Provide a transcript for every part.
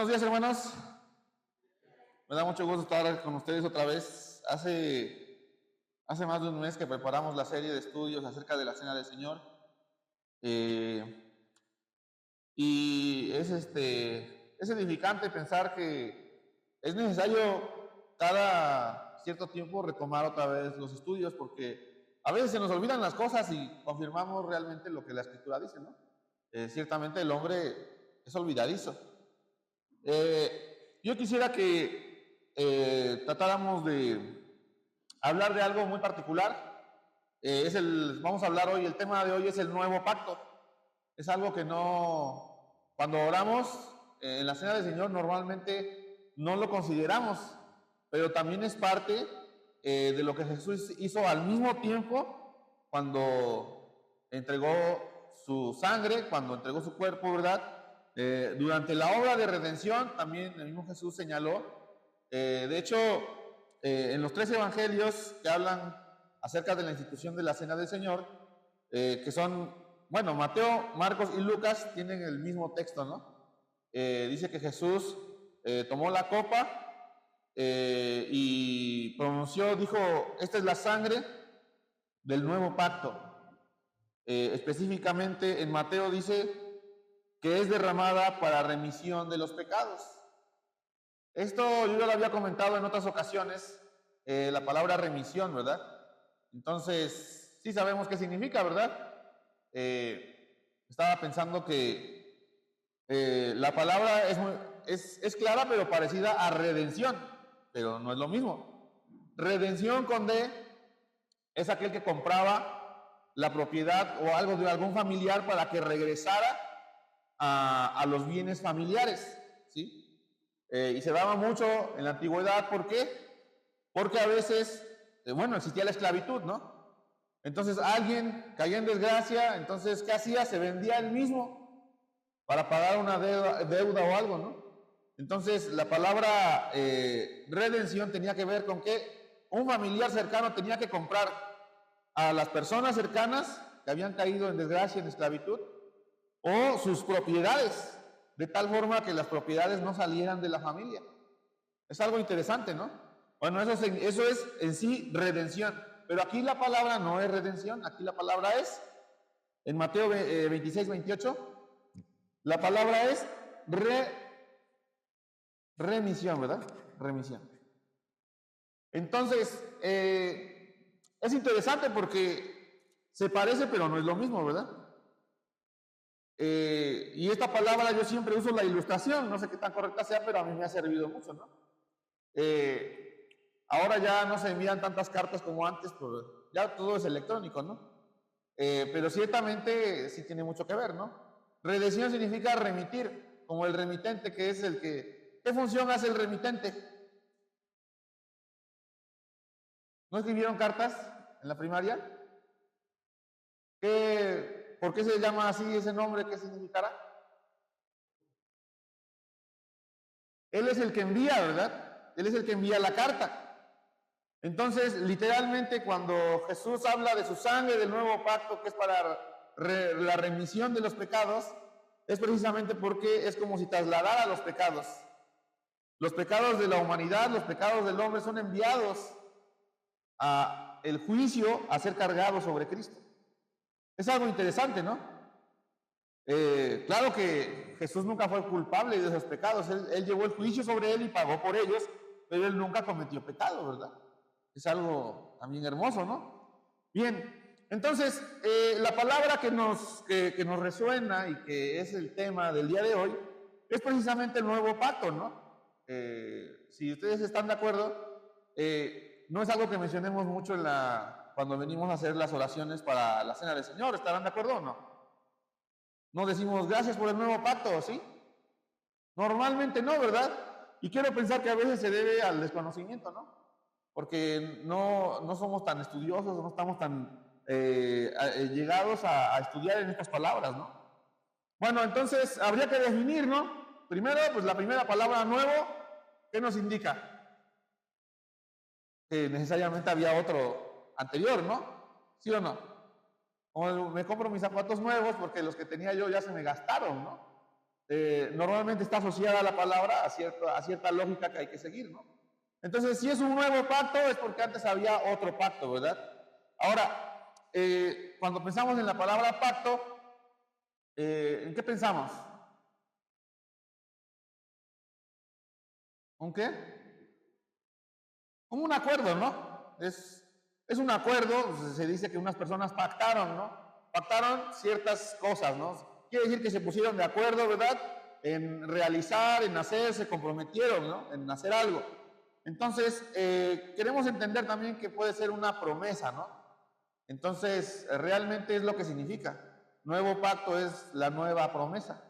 Buenos días, hermanos. Me da mucho gusto estar con ustedes otra vez. Hace más de un mes que preparamos la serie de estudios acerca de la Cena del Señor. Y es edificante pensar que es necesario cada cierto tiempo retomar otra vez los estudios, porque a veces se nos olvidan las cosas y confirmamos realmente lo que la Escritura dice, ¿no? Ciertamente el hombre es olvidadizo. Yo quisiera que tratáramos de hablar de algo muy particular. Vamos a hablar hoy, el tema de hoy es el nuevo pacto. Es algo que cuando oramos en la Cena del Señor normalmente no lo consideramos, pero también es parte de lo que Jesús hizo al mismo tiempo cuando entregó su sangre, cuando entregó su cuerpo, ¿verdad? Durante la obra de redención también el mismo Jesús señaló, de hecho, en los 3 evangelios que hablan acerca de la institución de la Cena del Señor, que son, bueno, Mateo, Marcos y Lucas tienen el mismo texto, ¿no? Dice que Jesús tomó la copa y pronunció, dijo, esta es la sangre del nuevo pacto. Específicamente en Mateo dice que es derramada para remisión de los pecados. Esto yo ya lo había comentado en otras ocasiones, la palabra remisión, ¿verdad? Entonces, sí sabemos qué significa, ¿verdad? Estaba pensando que la palabra es clara, pero parecida a redención, pero no es lo mismo. Redención con D es aquel que compraba la propiedad o algo de algún familiar para que regresara a los bienes familiares, ¿sí? Y se daba mucho en la antigüedad, ¿por qué? Porque a veces, existía la esclavitud, ¿no? Entonces alguien caía en desgracia, entonces, ¿qué hacía? Se vendía él mismo para pagar una deuda o algo, ¿no? Entonces, la palabra redención tenía que ver con que un familiar cercano tenía que comprar a las personas cercanas que habían caído en desgracia, en esclavitud, o sus propiedades, de tal forma que las propiedades no salieran de la familia. Es algo interesante, ¿no? Bueno, eso es en sí redención, pero aquí la palabra no es redención, aquí la palabra es, en Mateo 26, 28, la palabra es remisión, ¿verdad? Remisión. Entonces, es interesante porque se parece, pero no es lo mismo, ¿verdad? Y esta palabra yo siempre uso la ilustración, no sé qué tan correcta sea, pero a mí me ha servido mucho, ¿no? Ahora ya no se envían tantas cartas como antes, pues ya todo es electrónico, ¿no? Pero ciertamente sí tiene mucho que ver, ¿no? Redención significa remitir, como el remitente, que es el que... ¿Qué función hace el remitente? ¿No escribieron cartas en la primaria? ¿Por qué se llama así ese nombre? ¿Qué significará? Él es el que envía, ¿verdad? Él es el que envía la carta. Entonces, literalmente, cuando Jesús habla de su sangre, del nuevo pacto, que es para la remisión de los pecados, es precisamente porque es como si trasladara los pecados. Los pecados de la humanidad, los pecados del hombre son enviados a el juicio a ser cargados sobre Cristo. Es algo interesante, ¿no? Claro que Jesús nunca fue culpable de esos pecados, él llevó el juicio sobre él y pagó por ellos, pero él nunca cometió pecado, ¿verdad? Es algo también hermoso, ¿no? Bien, entonces, la palabra que nos resuena y que es el tema del día de hoy es precisamente el nuevo pacto, ¿no? Si ustedes están de acuerdo, no es algo que mencionemos mucho cuando venimos a hacer las oraciones para la Cena del Señor, ¿estarán de acuerdo o no? No decimos gracias por el nuevo pacto, ¿sí? Normalmente no, ¿verdad? Y quiero pensar que a veces se debe al desconocimiento, ¿no? Porque no somos tan estudiosos, no estamos tan llegados a estudiar en estas palabras, ¿no? Bueno, entonces habría que definir, ¿no? Primero, pues la primera palabra nuevo, ¿qué nos indica? Que necesariamente había otro anterior, ¿no? ¿Sí o no? O me compro mis zapatos nuevos porque los que tenía yo ya se me gastaron, ¿no? normalmente está asociada a la palabra a cierta lógica que hay que seguir, ¿no? Entonces, si es un nuevo pacto, es porque antes había otro pacto, ¿verdad? Ahora, cuando pensamos en la palabra pacto, ¿en qué pensamos? ¿Un qué? Como un acuerdo, ¿no? Es un acuerdo, se dice que unas personas pactaron, ¿no? Pactaron ciertas cosas, ¿no? Quiere decir que se pusieron de acuerdo, ¿verdad? En realizar, en hacer, se comprometieron, ¿no? En hacer algo. Entonces, queremos entender también que puede ser una promesa, ¿no? Entonces, realmente es lo que significa. Nuevo pacto es la nueva promesa.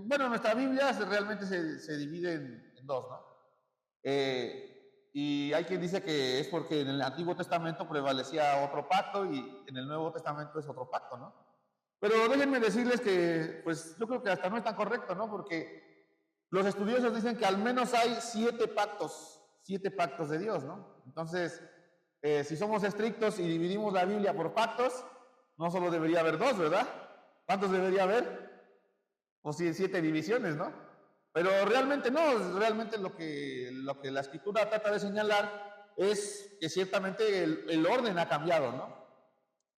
Bueno, nuestra Biblia realmente se divide en dos, ¿no? Y hay quien dice que es porque en el Antiguo Testamento prevalecía otro pacto y en el Nuevo Testamento es otro pacto, ¿no? Pero déjenme decirles que, pues yo creo que hasta no es tan correcto, ¿no? Porque los estudiosos dicen que al menos hay 7 pactos de Dios, ¿no? Entonces, si somos estrictos y dividimos la Biblia por pactos, no solo debería haber 2, ¿verdad? ¿Cuántos debería haber? O si 7 divisiones, ¿no? Pero realmente no, realmente lo que la escritura trata de señalar es que ciertamente el orden ha cambiado, ¿no?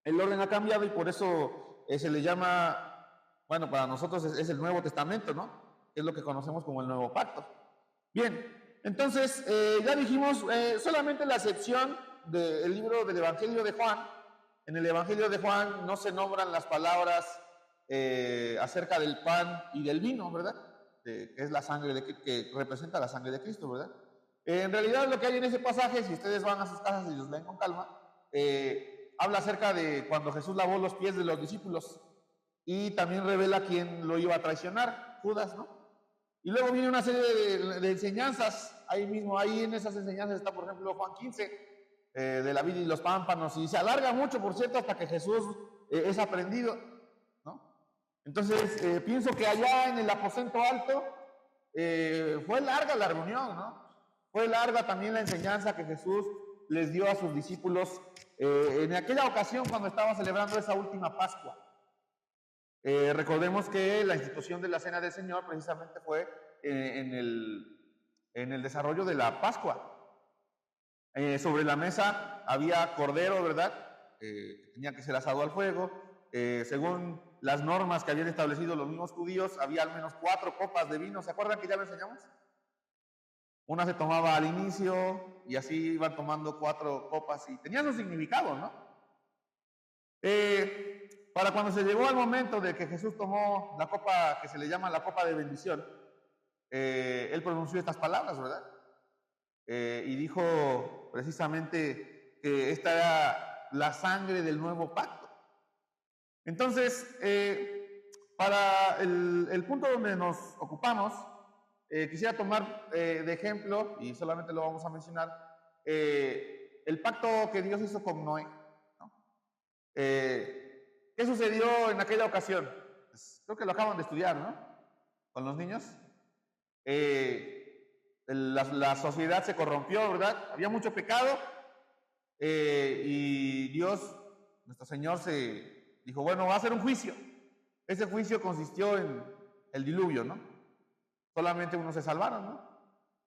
El orden ha cambiado y por eso se le llama, bueno, para nosotros es el Nuevo Testamento, ¿no? Es lo que conocemos como el Nuevo Pacto. Bien, entonces ya dijimos solamente la excepción del libro del Evangelio de Juan. En el Evangelio de Juan no se nombran las palabras acerca del pan y del vino, ¿verdad? Que es la sangre que representa la sangre de Cristo, ¿verdad? En realidad lo que hay en ese pasaje, si ustedes van a sus casas y los leen con calma, habla acerca de cuando Jesús lavó los pies de los discípulos y también revela quién lo iba a traicionar, Judas, ¿no? Y luego viene una serie de enseñanzas, ahí mismo, ahí en esas enseñanzas está, por ejemplo, Juan 15, de la vid y los pámpanos, y se alarga mucho, por cierto, hasta que Jesús es aprendido, ¿no? Entonces, pienso que allá en el aposento alto fue larga la reunión, ¿no? Fue larga también la enseñanza que Jesús les dio a sus discípulos en aquella ocasión cuando estaba celebrando esa última Pascua. Recordemos que la institución de la Cena del Señor precisamente fue en el desarrollo de la Pascua. Sobre la mesa había cordero, ¿verdad? Que tenía que ser asado al fuego. Según las normas que habían establecido los mismos judíos, había al menos 4 copas de vino. ¿Se acuerdan que ya lo enseñamos? Una se tomaba al inicio y así iban tomando 4 copas y tenían un significado, ¿no? Para cuando se llegó al momento de que Jesús tomó la copa que se le llama la copa de bendición, él pronunció estas palabras, ¿verdad? Y dijo precisamente que esta era la sangre del nuevo pacto. Entonces, para el punto donde nos ocupamos, quisiera tomar de ejemplo, y solamente lo vamos a mencionar, el pacto que Dios hizo con Noé, ¿no? ¿Qué sucedió en aquella ocasión? Pues, creo que lo acaban de estudiar, ¿no? Con los niños. La sociedad se corrompió, ¿verdad? Había mucho pecado y Dios, nuestro Señor, se dijo, bueno, va a hacer un juicio. Ese juicio consistió en el diluvio, ¿no? Solamente unos se salvaron, ¿no?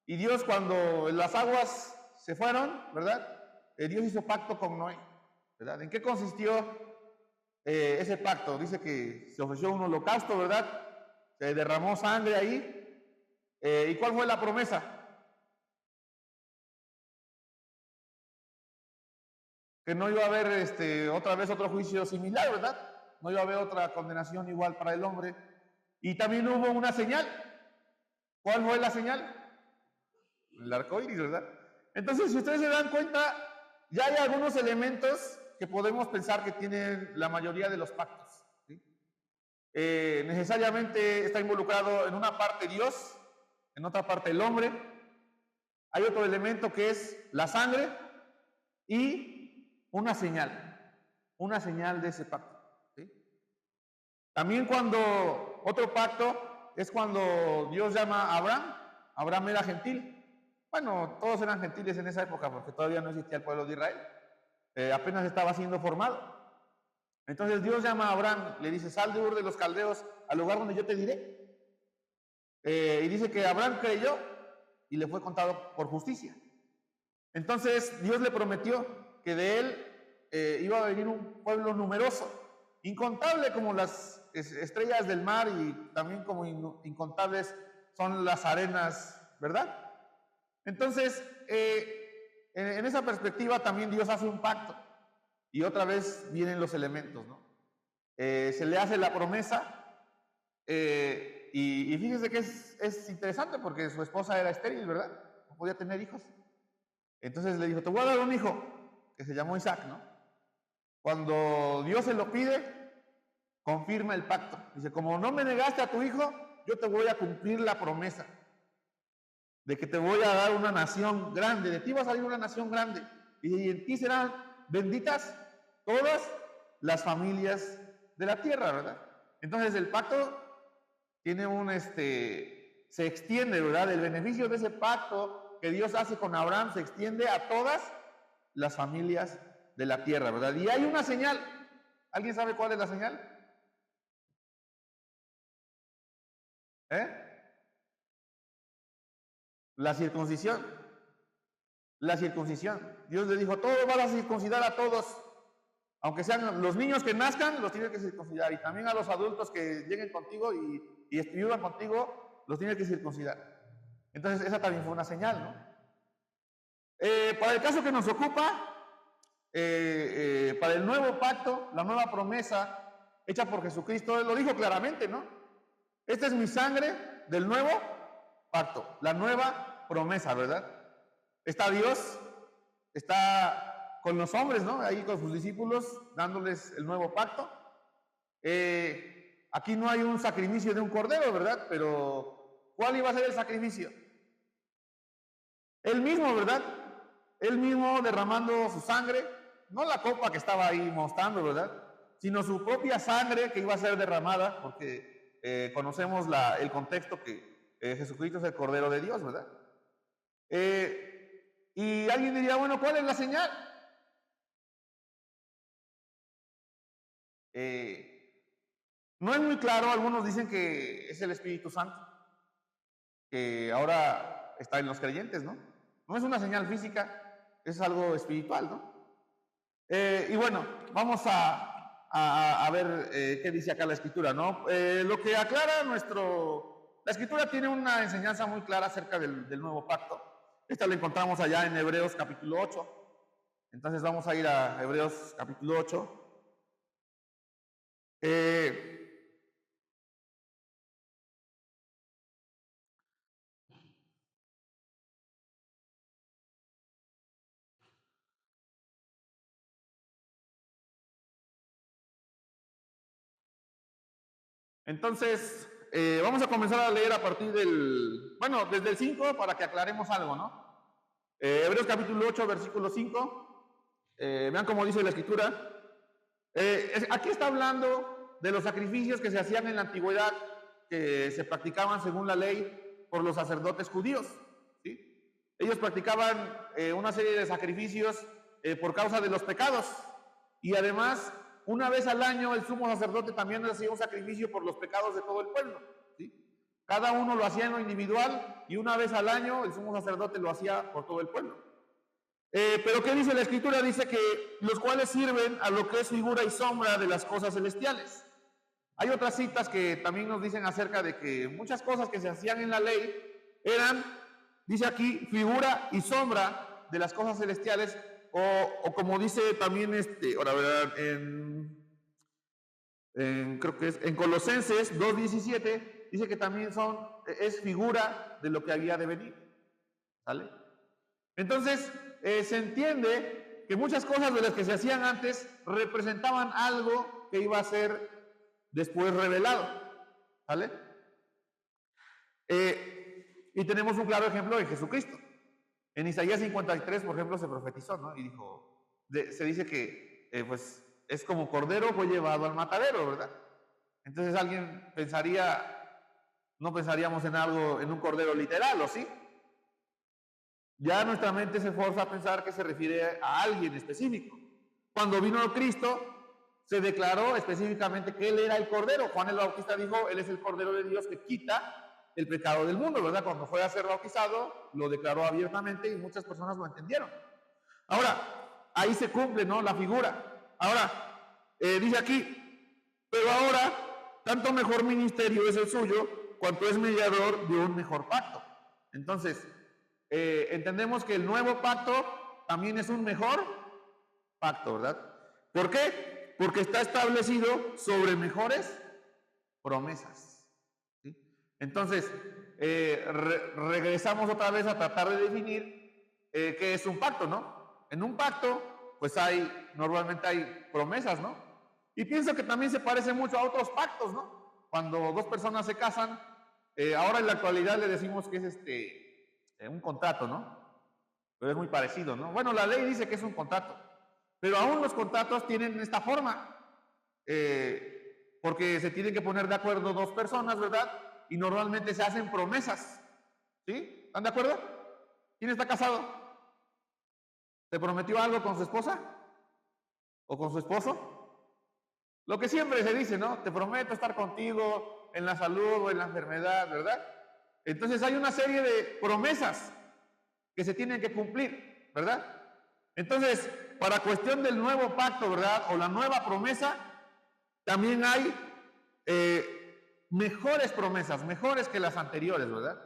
Y Dios, cuando las aguas se fueron, ¿verdad? Dios hizo pacto con Noé, ¿verdad? ¿En qué consistió ese pacto? Dice que se ofreció un holocausto, ¿verdad? Se derramó sangre ahí. ¿Y cuál fue la promesa? Que no iba a haber otra vez otro juicio similar, ¿verdad? No iba a haber otra condenación igual para el hombre. Y también hubo una señal. ¿Cuál fue la señal? El arco iris, ¿verdad? Entonces, si ustedes se dan cuenta, ya hay algunos elementos que podemos pensar que tienen la mayoría de los pactos, ¿sí? Necesariamente está involucrado en una parte Dios, en otra parte el hombre. Hay otro elemento que es la sangre y una señal de ese pacto, ¿sí? También otro pacto es cuando Dios llama a Abraham. Abraham era gentil. Bueno, todos eran gentiles en esa época porque todavía no existía el pueblo de Israel. Apenas estaba siendo formado. Entonces Dios llama a Abraham, le dice, sal de Ur de los Caldeos al lugar donde yo te diré. Y dice que Abraham creyó y le fue contado por justicia. Entonces Dios le prometió que de él iba a venir un pueblo numeroso, incontable como las estrellas del mar y también como incontables son las arenas, ¿verdad? Entonces, en esa perspectiva también Dios hace un pacto y otra vez vienen los elementos, ¿no? Se le hace la promesa y fíjese que es interesante porque su esposa era estéril, ¿verdad? No podía tener hijos. Entonces le dijo, te voy a dar un hijo que se llamó Isaac, ¿no? Cuando Dios se lo pide, confirma el pacto. Dice, como no me negaste a tu hijo, yo te voy a cumplir la promesa de que te voy a dar una nación grande, de ti va a salir una nación grande, y en ti serán benditas todas las familias de la tierra, ¿verdad? Entonces el pacto tiene se extiende, ¿verdad? El beneficio de ese pacto que Dios hace con Abraham se extiende a todas las familias de la tierra, ¿verdad? Y hay una señal. ¿Alguien sabe cuál es la señal? La circuncisión. La circuncisión. Dios le dijo, todos vas a circuncidar a todos. Aunque sean los niños que nazcan, los tienes que circuncidar. Y también a los adultos que lleguen contigo y vivan contigo, los tienes que circuncidar. Entonces, esa también fue una señal, ¿no? Para el caso que nos ocupa, para el nuevo pacto, la nueva promesa hecha por Jesucristo, Él lo dijo claramente, ¿no? Esta es mi sangre del nuevo pacto, la nueva promesa, ¿verdad? Está Dios, está con los hombres, ¿no? Ahí con sus discípulos, dándoles el nuevo pacto. Aquí no hay un sacrificio de un cordero, ¿verdad? Pero, ¿cuál iba a ser el sacrificio? Él mismo, ¿verdad? Él mismo derramando su sangre, no la copa que estaba ahí mostrando, ¿verdad? Sino su propia sangre que iba a ser derramada, porque conocemos el contexto que Jesucristo es el Cordero de Dios, ¿verdad? Y alguien diría, bueno, ¿cuál es la señal? No es muy claro, algunos dicen que es el Espíritu Santo, que ahora está en los creyentes, ¿no? No es una señal física, es algo espiritual, ¿no? Y bueno, vamos a ver qué dice acá la Escritura, ¿no? Lo que aclara la Escritura tiene una enseñanza muy clara acerca del nuevo pacto. Esta la encontramos allá en Hebreos capítulo 8. Entonces vamos a ir a Hebreos capítulo 8. Entonces, vamos a comenzar a leer a partir desde el 5 para que aclaremos algo, ¿no? Hebreos capítulo 8, versículo 5. Vean cómo dice la Escritura. Aquí está hablando de los sacrificios que se hacían en la antigüedad, que se practicaban según la ley por los sacerdotes judíos, ¿sí? Ellos practicaban una serie de sacrificios por causa de los pecados, y además una vez al año el sumo sacerdote también hacía un sacrificio por los pecados de todo el pueblo, ¿sí? Cada uno lo hacía en lo individual y una vez al año el sumo sacerdote lo hacía por todo el pueblo. Pero ¿qué dice la Escritura? Dice que los cuales sirven a lo que es figura y sombra de las cosas celestiales. Hay otras citas que también nos dicen acerca de que muchas cosas que se hacían en la ley eran, dice aquí, figura y sombra de las cosas celestiales, o como dice también ahora verán, creo que es en Colosenses 2:17, dice que también es figura de lo que había de venir, ¿sale? Entonces, se entiende que muchas cosas de las que se hacían antes representaban algo que iba a ser después revelado, ¿vale? Y tenemos un claro ejemplo en Jesucristo. En Isaías 53, por ejemplo, se profetizó, ¿no? Y se dice que pues es como cordero fue llevado al matadero, ¿verdad? Entonces alguien no pensaríamos en un cordero literal, ¿o sí? Ya nuestra mente se forza a pensar que se refiere a alguien específico. Cuando vino Cristo, se declaró específicamente que Él era el Cordero. Juan el Bautista dijo, Él es el Cordero de Dios que quita el pecado del mundo, ¿verdad? Cuando fue a ser bautizado, lo declaró abiertamente y muchas personas lo entendieron. Ahora, ahí se cumple, ¿no? La figura. Ahora, dice aquí, pero ahora, tanto mejor ministerio es el suyo, cuanto es mediador de un mejor pacto. Entonces, entendemos que el nuevo pacto también es un mejor pacto, ¿verdad? ¿Por qué? Porque está establecido sobre mejores promesas. ¿Sí? Entonces, regresamos otra vez a tratar de definir qué es un pacto, ¿no? En un pacto, pues normalmente hay promesas, ¿no? Y pienso que también se parece mucho a otros pactos, ¿no? Cuando dos personas se casan, ahora en la actualidad le decimos que es un contrato, ¿no? Pero es muy parecido, ¿no? Bueno, la ley dice que es un contrato, pero aún los contratos tienen esta forma, porque se tienen que poner de acuerdo dos personas, ¿verdad? Y normalmente se hacen promesas, ¿sí? ¿Están de acuerdo? ¿Quién está casado? ¿Te prometió algo con su esposa? ¿O con su esposo? Lo que siempre se dice, ¿no? Te prometo estar contigo en la salud o en la enfermedad, ¿verdad? Entonces hay una serie de promesas que se tienen que cumplir, ¿verdad? Entonces, para cuestión del nuevo pacto, ¿verdad? O la nueva promesa, también hay mejores promesas, mejores que las anteriores, ¿verdad?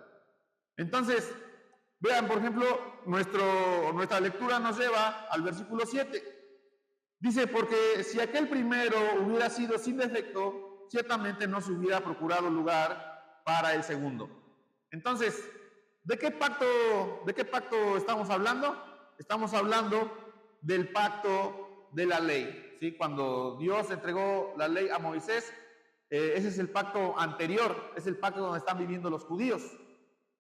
Entonces, vean, por ejemplo, nuestra lectura nos lleva al versículo 7. Dice, porque si aquel primero hubiera sido sin defecto, ciertamente no se hubiera procurado lugar para el segundo. Entonces, ¿de qué pacto estamos hablando? Estamos hablando del pacto de la ley, ¿sí? Cuando Dios entregó la ley a Moisés, ese es el pacto anterior, es el pacto donde están viviendo los judíos.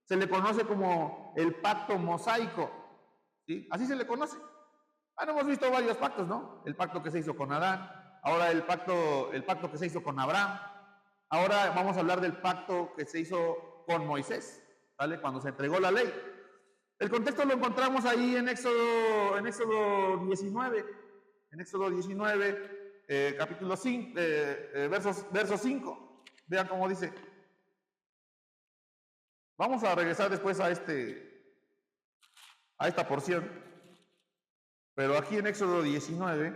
Se le conoce como el pacto mosaico, ¿sí? Así se le conoce. Hemos visto varios pactos, ¿no? El pacto que se hizo con Adán, ahora el pacto que se hizo con Abraham, ahora vamos a hablar del pacto que se hizo con Moisés, ¿vale? Cuando se entregó la ley. El contexto lo encontramos ahí en Éxodo 19, capítulo 5, verso 5. Vean cómo dice. Vamos a regresar después a esta porción. Pero aquí en Éxodo 19,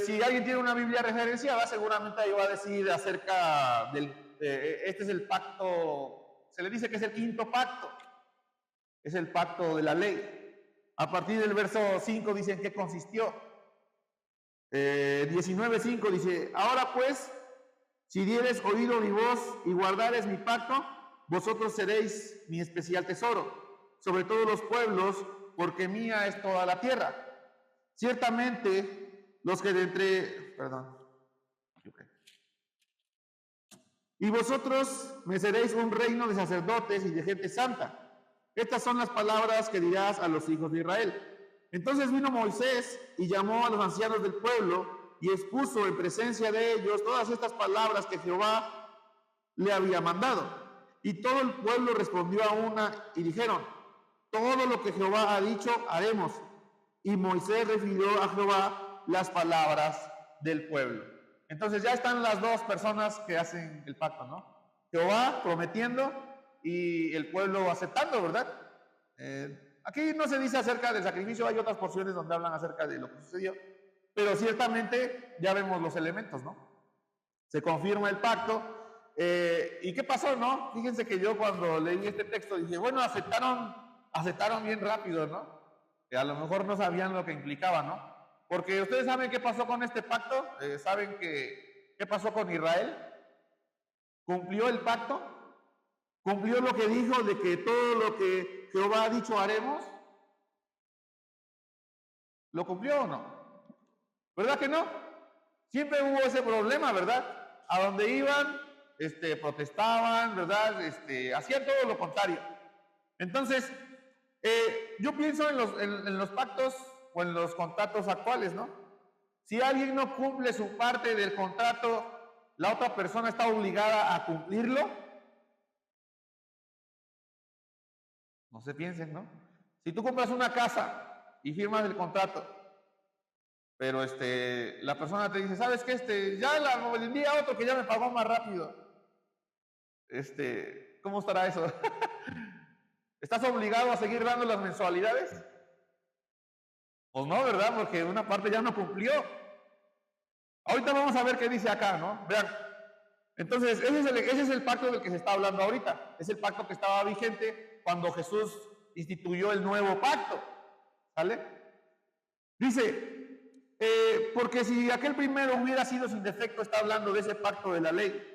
si alguien tiene una Biblia referenciada, seguramente ahí va a decir acerca este es el pacto, se le dice que es el quinto pacto, es el pacto de la ley. A partir del verso 5 dice en qué consistió. 19:5 dice, ahora pues, si dieres oído mi voz y guardares mi pacto, vosotros seréis mi especial tesoro sobre todos los pueblos, porque mía es toda la tierra. Ciertamente, los que de entre... Y vosotros me seréis un reino de sacerdotes y de gente santa. Estas son las palabras que dirás a los hijos de Israel. Entonces vino Moisés y llamó a los ancianos del pueblo y expuso en presencia de ellos todas estas palabras que Jehová le había mandado. Y todo el pueblo respondió a una y dijeron, todo lo que Jehová ha dicho haremos. Y Moisés refirió a Jehová las palabras del pueblo. Entonces ya están las dos personas que hacen el pacto, ¿no? Jehová prometiendo y el pueblo aceptando, ¿verdad? Aquí no se dice acerca del sacrificio, hay otras porciones donde hablan acerca de lo que sucedió, pero ciertamente ya vemos los elementos, ¿no? Se confirma el pacto. ¿Y qué pasó, no? Fíjense que yo cuando leí este texto dije, bueno, aceptaron bien rápido, ¿no? Que a lo mejor no sabían lo que implicaba, ¿no? Porque ustedes saben qué pasó con este pacto, saben qué pasó con Israel. ¿Cumplió el pacto? ¿Cumplió lo que dijo de que todo lo que Jehová ha dicho haremos? ¿Lo cumplió o no? ¿Verdad que no? Siempre hubo ese problema, ¿verdad? A donde iban, protestaban, ¿verdad? Hacían todo lo contrario. Entonces, yo pienso en los pactos o en los contratos actuales, ¿no? Si alguien no cumple su parte del contrato, ¿la otra persona está obligada a cumplirlo? No se piensen, ¿no? Si tú compras una casa y firmas el contrato, pero la persona te dice, ¿sabes qué? Ya la vendí a otro que ya me pagó más rápido. ¿Cómo estará eso? ¿Estás obligado a seguir dando las mensualidades? Pues no, ¿verdad? Porque una parte ya no cumplió. Ahorita vamos a ver qué dice acá, ¿no? Vean. Entonces, ese es el pacto del que se está hablando ahorita. Es el pacto que estaba vigente cuando Jesús instituyó el nuevo pacto. ¿Sale? Dice, porque si aquel primero hubiera sido sin defecto, está hablando de ese pacto de la ley.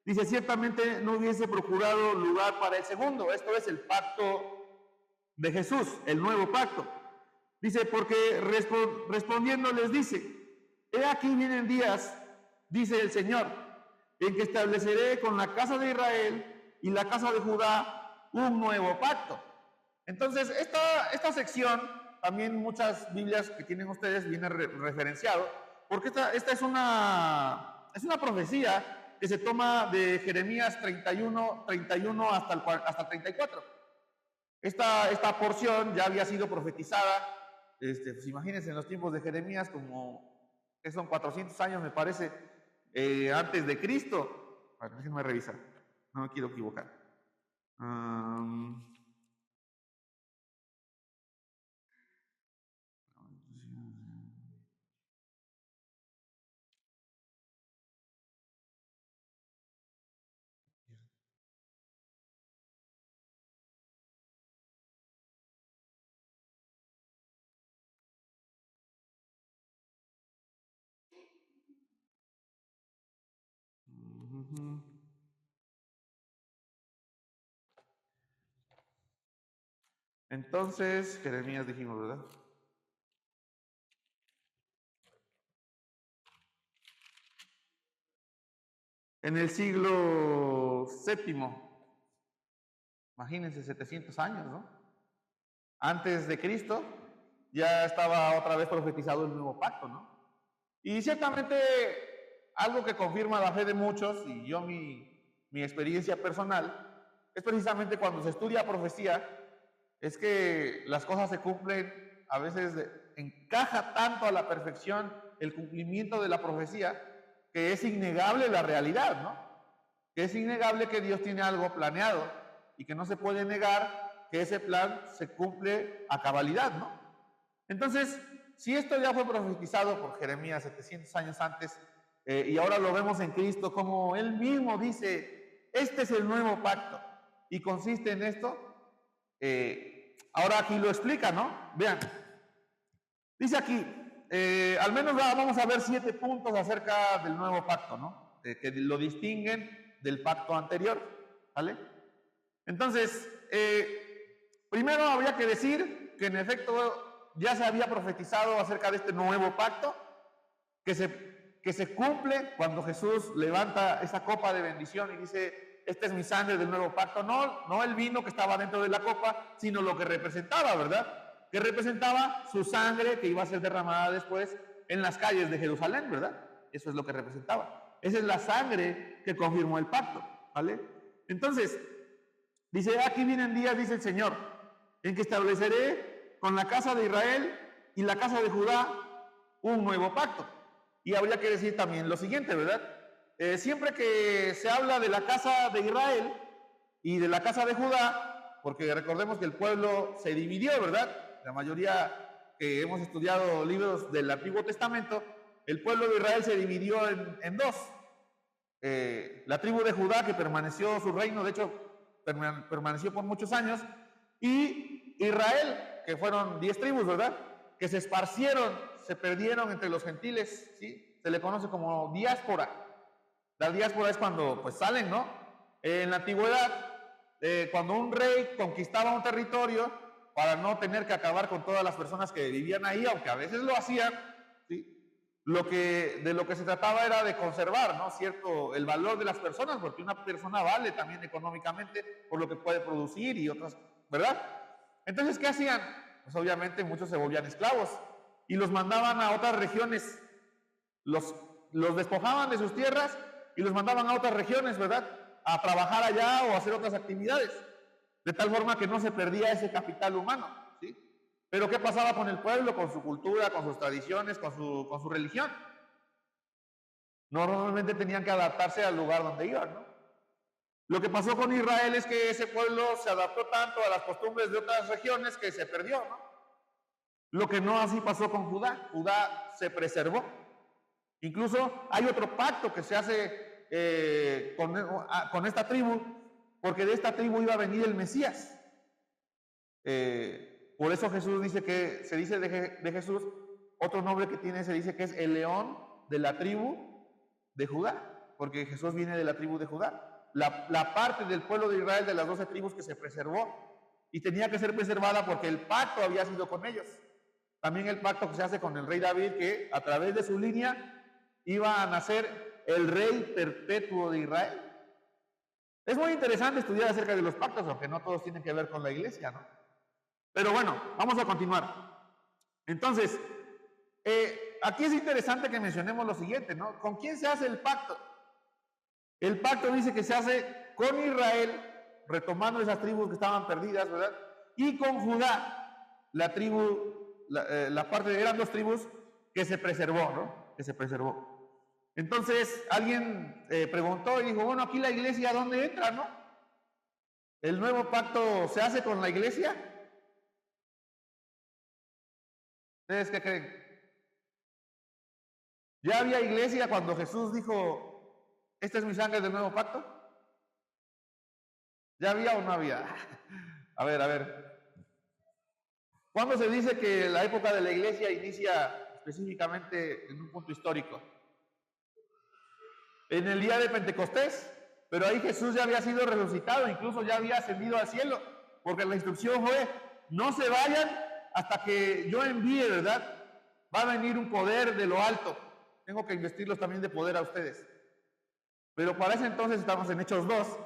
Dice, ciertamente no hubiese procurado lugar para el segundo. Esto es el pacto de Jesús, el nuevo pacto. Dice, porque respondiendo les dice, he aquí vienen días, dice el Señor, en que estableceré con la casa de Israel y la casa de Judá un nuevo pacto. Entonces, esta sección, también muchas Biblias que tienen ustedes viene referenciado, porque esta es una profecía que se toma de Jeremías 31 hasta el 34. Esta porción ya había sido profetizada, pues imagínense, en los tiempos de Jeremías, como que son 400 años, me parece, antes de Cristo. Bueno, déjenme revisar, no me quiero equivocar. Entonces, Jeremías dijimos, ¿verdad? En el siglo VII, imagínense, 700 años, ¿no? Antes de Cristo, ya estaba otra vez profetizado el nuevo pacto, ¿no? Y ciertamente algo que confirma la fe de muchos, y yo mi experiencia personal, es precisamente cuando se estudia profecía, es que las cosas se cumplen, a veces encaja tanto a la perfección el cumplimiento de la profecía, que es innegable la realidad, ¿no? Que es innegable que Dios tiene algo planeado y que no se puede negar que ese plan se cumple a cabalidad, ¿no? Entonces, si esto ya fue profetizado por Jeremías 700 años antes, y ahora lo vemos en Cristo, como Él mismo dice, este es el nuevo pacto, y consiste en esto, ahora aquí lo explica, ¿no? Vean, dice aquí, al menos vamos a ver 7 puntos acerca del nuevo pacto, ¿no? Que lo distinguen del pacto anterior, ¿vale? Entonces, primero habría que decir que en efecto ya se había profetizado acerca de este nuevo pacto, que se cumple cuando Jesús levanta esa copa de bendición y dice, esta es mi sangre del nuevo pacto, no el vino que estaba dentro de la copa, sino lo que representaba, ¿verdad? Que representaba su sangre que iba a ser derramada después en las calles de Jerusalén, ¿verdad? Eso es lo que representaba. Esa es la sangre que confirmó el pacto, ¿vale? Entonces, dice, aquí vienen días, dice el Señor, en que estableceré con la casa de Israel y la casa de Judá un nuevo pacto. Y habría que decir también lo siguiente, ¿verdad? Siempre que se habla de la casa de Israel y de la casa de Judá, porque recordemos que el pueblo se dividió, ¿verdad? La mayoría que hemos estudiado libros del Antiguo Testamento, el pueblo de Israel se dividió en dos. La tribu de Judá, que permaneció su reino, de hecho, permaneció por muchos años, y Israel, que fueron 10 tribus, ¿verdad? Que se esparcieron, se perdieron entre los gentiles, ¿sí? Se le conoce como diáspora. La diáspora es cuando, pues, salen, ¿no? En la antigüedad, cuando un rey conquistaba un territorio, para no tener que acabar con todas las personas que vivían ahí, aunque a veces lo hacían, ¿sí? De lo que se trataba era de conservar, ¿no? Cierto, el valor de las personas, porque una persona vale también económicamente por lo que puede producir y otras, ¿verdad? Entonces, ¿qué hacían? Pues obviamente muchos se volvían esclavos y los mandaban a otras regiones, los despojaban de sus tierras y los mandaban a otras regiones, ¿verdad? A trabajar allá o a hacer otras actividades, de tal forma que no se perdía ese capital humano. ¿sí? Pero ¿qué pasaba con el pueblo, con su cultura, con sus tradiciones, con su religión? Normalmente tenían que adaptarse al lugar donde iban, ¿no? Lo que pasó con Israel es que ese pueblo se adaptó tanto a las costumbres de otras regiones que se perdió, ¿no? Lo que no así pasó con Judá. Judá se preservó. Incluso hay otro pacto que se hace con esta tribu, porque de esta tribu iba a venir el Mesías. Por eso Jesús dice que, se dice de Jesús, otro nombre que tiene se dice que es el león de la tribu de Judá, porque Jesús viene de la tribu de Judá. La parte del pueblo de Israel de las 12 tribus que se preservó y tenía que ser preservada porque el pacto había sido con ellos. También el pacto que se hace con el rey David, que a través de su línea iba a nacer el rey perpetuo de Israel. Es muy interesante estudiar acerca de los pactos, aunque no todos tienen que ver con la iglesia, ¿no? Pero bueno, vamos a continuar. Entonces, aquí es interesante que mencionemos lo siguiente, ¿no? ¿Con quién se hace el pacto? El pacto dice que se hace con Israel, retomando esas tribus que estaban perdidas, ¿verdad? Y con Judá, la tribu, la parte de eran 2 tribus que se preservó, ¿no? Que se preservó. Entonces, alguien preguntó y dijo, bueno, aquí la iglesia, ¿dónde entra, no? ¿El nuevo pacto se hace con la iglesia? ¿Ustedes qué creen? ¿Ya había iglesia cuando Jesús dijo, esta es mi sangre del nuevo pacto? ¿Ya había o no había? A ver. ¿Cuándo se dice que la época de la iglesia inicia específicamente en un punto histórico? En el día de Pentecostés, pero ahí Jesús ya había sido resucitado, incluso ya había ascendido al cielo, porque la instrucción fue, no se vayan hasta que yo envíe, ¿verdad? Va a venir un poder de lo alto. Tengo que investirlos también de poder a ustedes. Pero para ese entonces estamos en Hechos 2.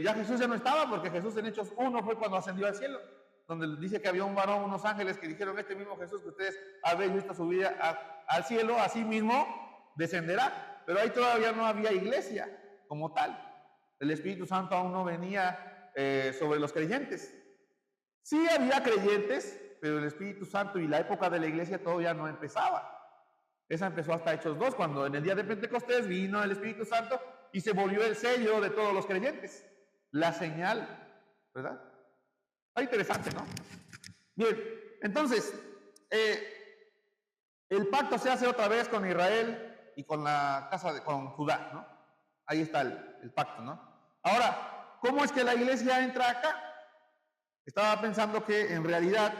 Ya Jesús ya no estaba, porque Jesús en Hechos 1 fue cuando ascendió al cielo, donde dice que había un varón, unos ángeles que dijeron, este mismo Jesús que ustedes habéis visto subir al cielo, así mismo descenderá. Pero ahí todavía no había iglesia como tal. El Espíritu Santo aún no venía sobre los creyentes. Sí había creyentes, pero el Espíritu Santo y la época de la iglesia todavía no empezaba. Esa empezó hasta Hechos 2, cuando en el día de Pentecostés vino el Espíritu Santo y se volvió el sello de todos los creyentes. La señal, ¿verdad? Está interesante, ¿no? Bien, entonces, el pacto se hace otra vez con Israel y con la con Judá, ¿no? Ahí está el pacto, ¿no? Ahora, ¿cómo es que la iglesia entra acá? Estaba pensando que en realidad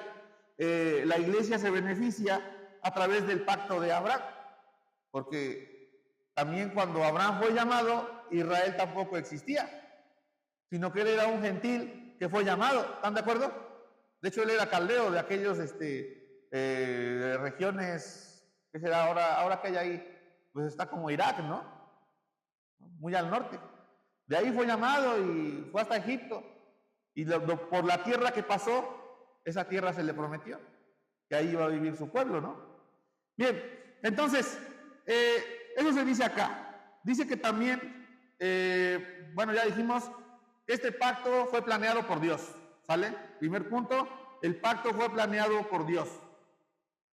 la iglesia se beneficia a través del pacto de Abraham, porque también cuando Abraham fue llamado, Israel tampoco existía, sino que él era un gentil que fue llamado, ¿están de acuerdo? De hecho, él era caldeo de aquellos regiones, ¿qué será ahora que hay ahí? Pues está como Irak, ¿no? Muy al norte. De ahí fue llamado y fue hasta Egipto. Y por la tierra que pasó, esa tierra se le prometió, que ahí iba a vivir su pueblo, ¿no? Bien, entonces, eso se dice acá. Dice que también, bueno, ya dijimos, este pacto fue planeado por Dios, ¿sale? Primer punto, el pacto fue planeado por Dios.